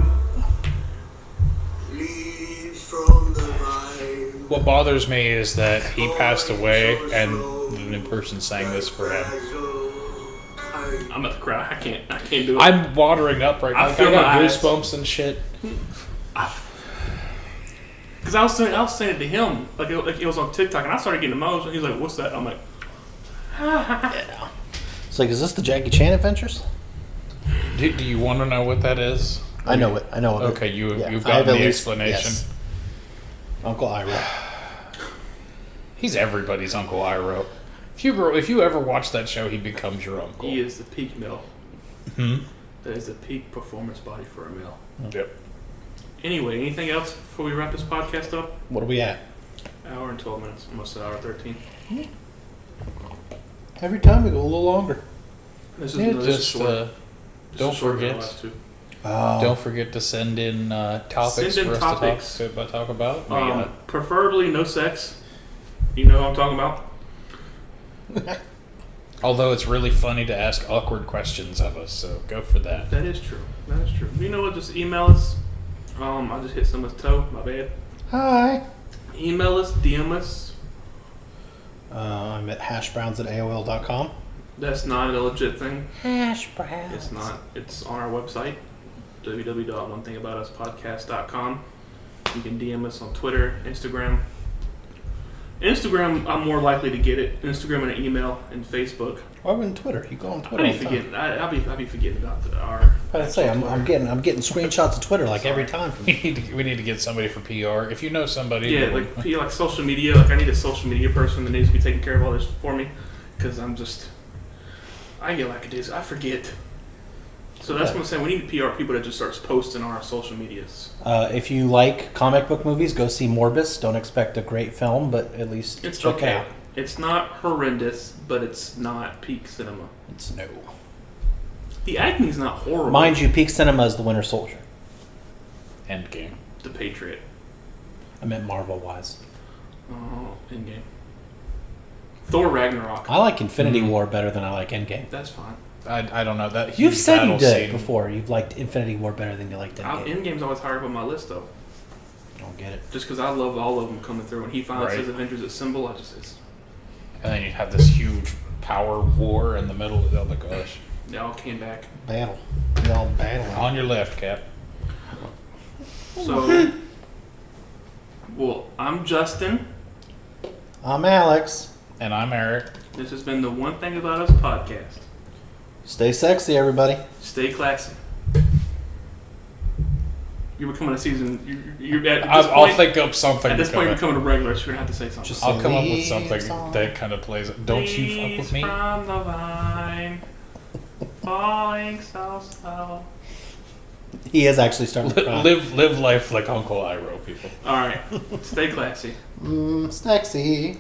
What bothers me is that he passed away and the new person sang this for him. I'm at the crowd. I can't do it. I'm watering up right now. I feel I got my eyes. goosebumps and shit. Because I was saying it to him, like it was on TikTok, and I started getting emotional. He's like, "What's that?" I'm like, it's like, is this the Jackie Chan Adventures? Do you want to know what that is? I know it. I know it. Okay, you've I gotten have the at least- explanation. yes. Uncle Ira. He's everybody's Uncle Iro. If you ever watch that show, he becomes your uncle. he is the peak male. Hmm? That is the peak performance body for a male. Yep. Anyway, anything else before we wrap this podcast up? What are we at? Hour and 12 minutes, almost an hour 13. Every time we go a little longer. This Yeah, this is just short. This don't is shorter than the forget. last two. Don't forget to send in topics Send in for us topics. to talk about. We, Preferably no sex. You know what I'm talking about. although it's really funny to ask awkward questions of us, so go for that. That is true. That is true. You know what? Just email us. I just hit someone's toe. My bad. Hi. Email us. DM us. I'm at hashbrowns@aol.com. That's not a legit thing. Hash browns. It's not. It's on our website, www.onethingaboutUspodcast.com. You can DM us on Twitter, Instagram. Instagram, I'm more likely to get it. Instagram and an email, and Facebook. Why wouldn't Twitter? You go on Twitter. I all be the time. forgetting. I'll be forgetting about our. I'd say I'm getting screenshots of Twitter like every time from you. We need to get somebody for PR. If you know somebody, Yeah, like social media. Like I need a social media person that needs to be taking care of all this for me, because I get lackadaisical. I forget. So that's what I'm saying. We need PR people that just starts posting on our social medias. If you like comic book movies, go see Morbus. Don't expect a great film, but at least It's check okay. it out. It's not horrendous, but it's not peak cinema. It's no. The acting's not horrible. Mind you, peak cinema is The Winter Soldier. Endgame. The Patriot. I meant Marvel-wise. Oh, Endgame. Thor Ragnarok. I like Infinity War better than I like Endgame. That's fine. I don't know that. You've huge said you battle did scene. before. You've liked Infinity War better than you liked Endgame. Endgame's always higher up on my list, though. don't get it. Just because I love all of them coming through. When he finally Right. says Avengers Assemble, it's And then you'd have this huge power war in the middle. Oh my gosh! they all came back. Battle. They all battling. On your left, Cap. So, well, I'm Justin. I'm Alex. And I'm Eric. This has been the One Thing About Us podcast. Stay sexy, everybody. Stay classy. You're becoming a season. You're at this I'll point, think up something. At this to point, come you're in. becoming a regular, so you're gonna have to say something. Just- I'll come up with Leaves something on. that kind of plays. Don't you fuck with me? From the vine, falling so slow. He is actually starting to cry. Live life like Uncle Iroh, people. All right, stay classy. Sexy.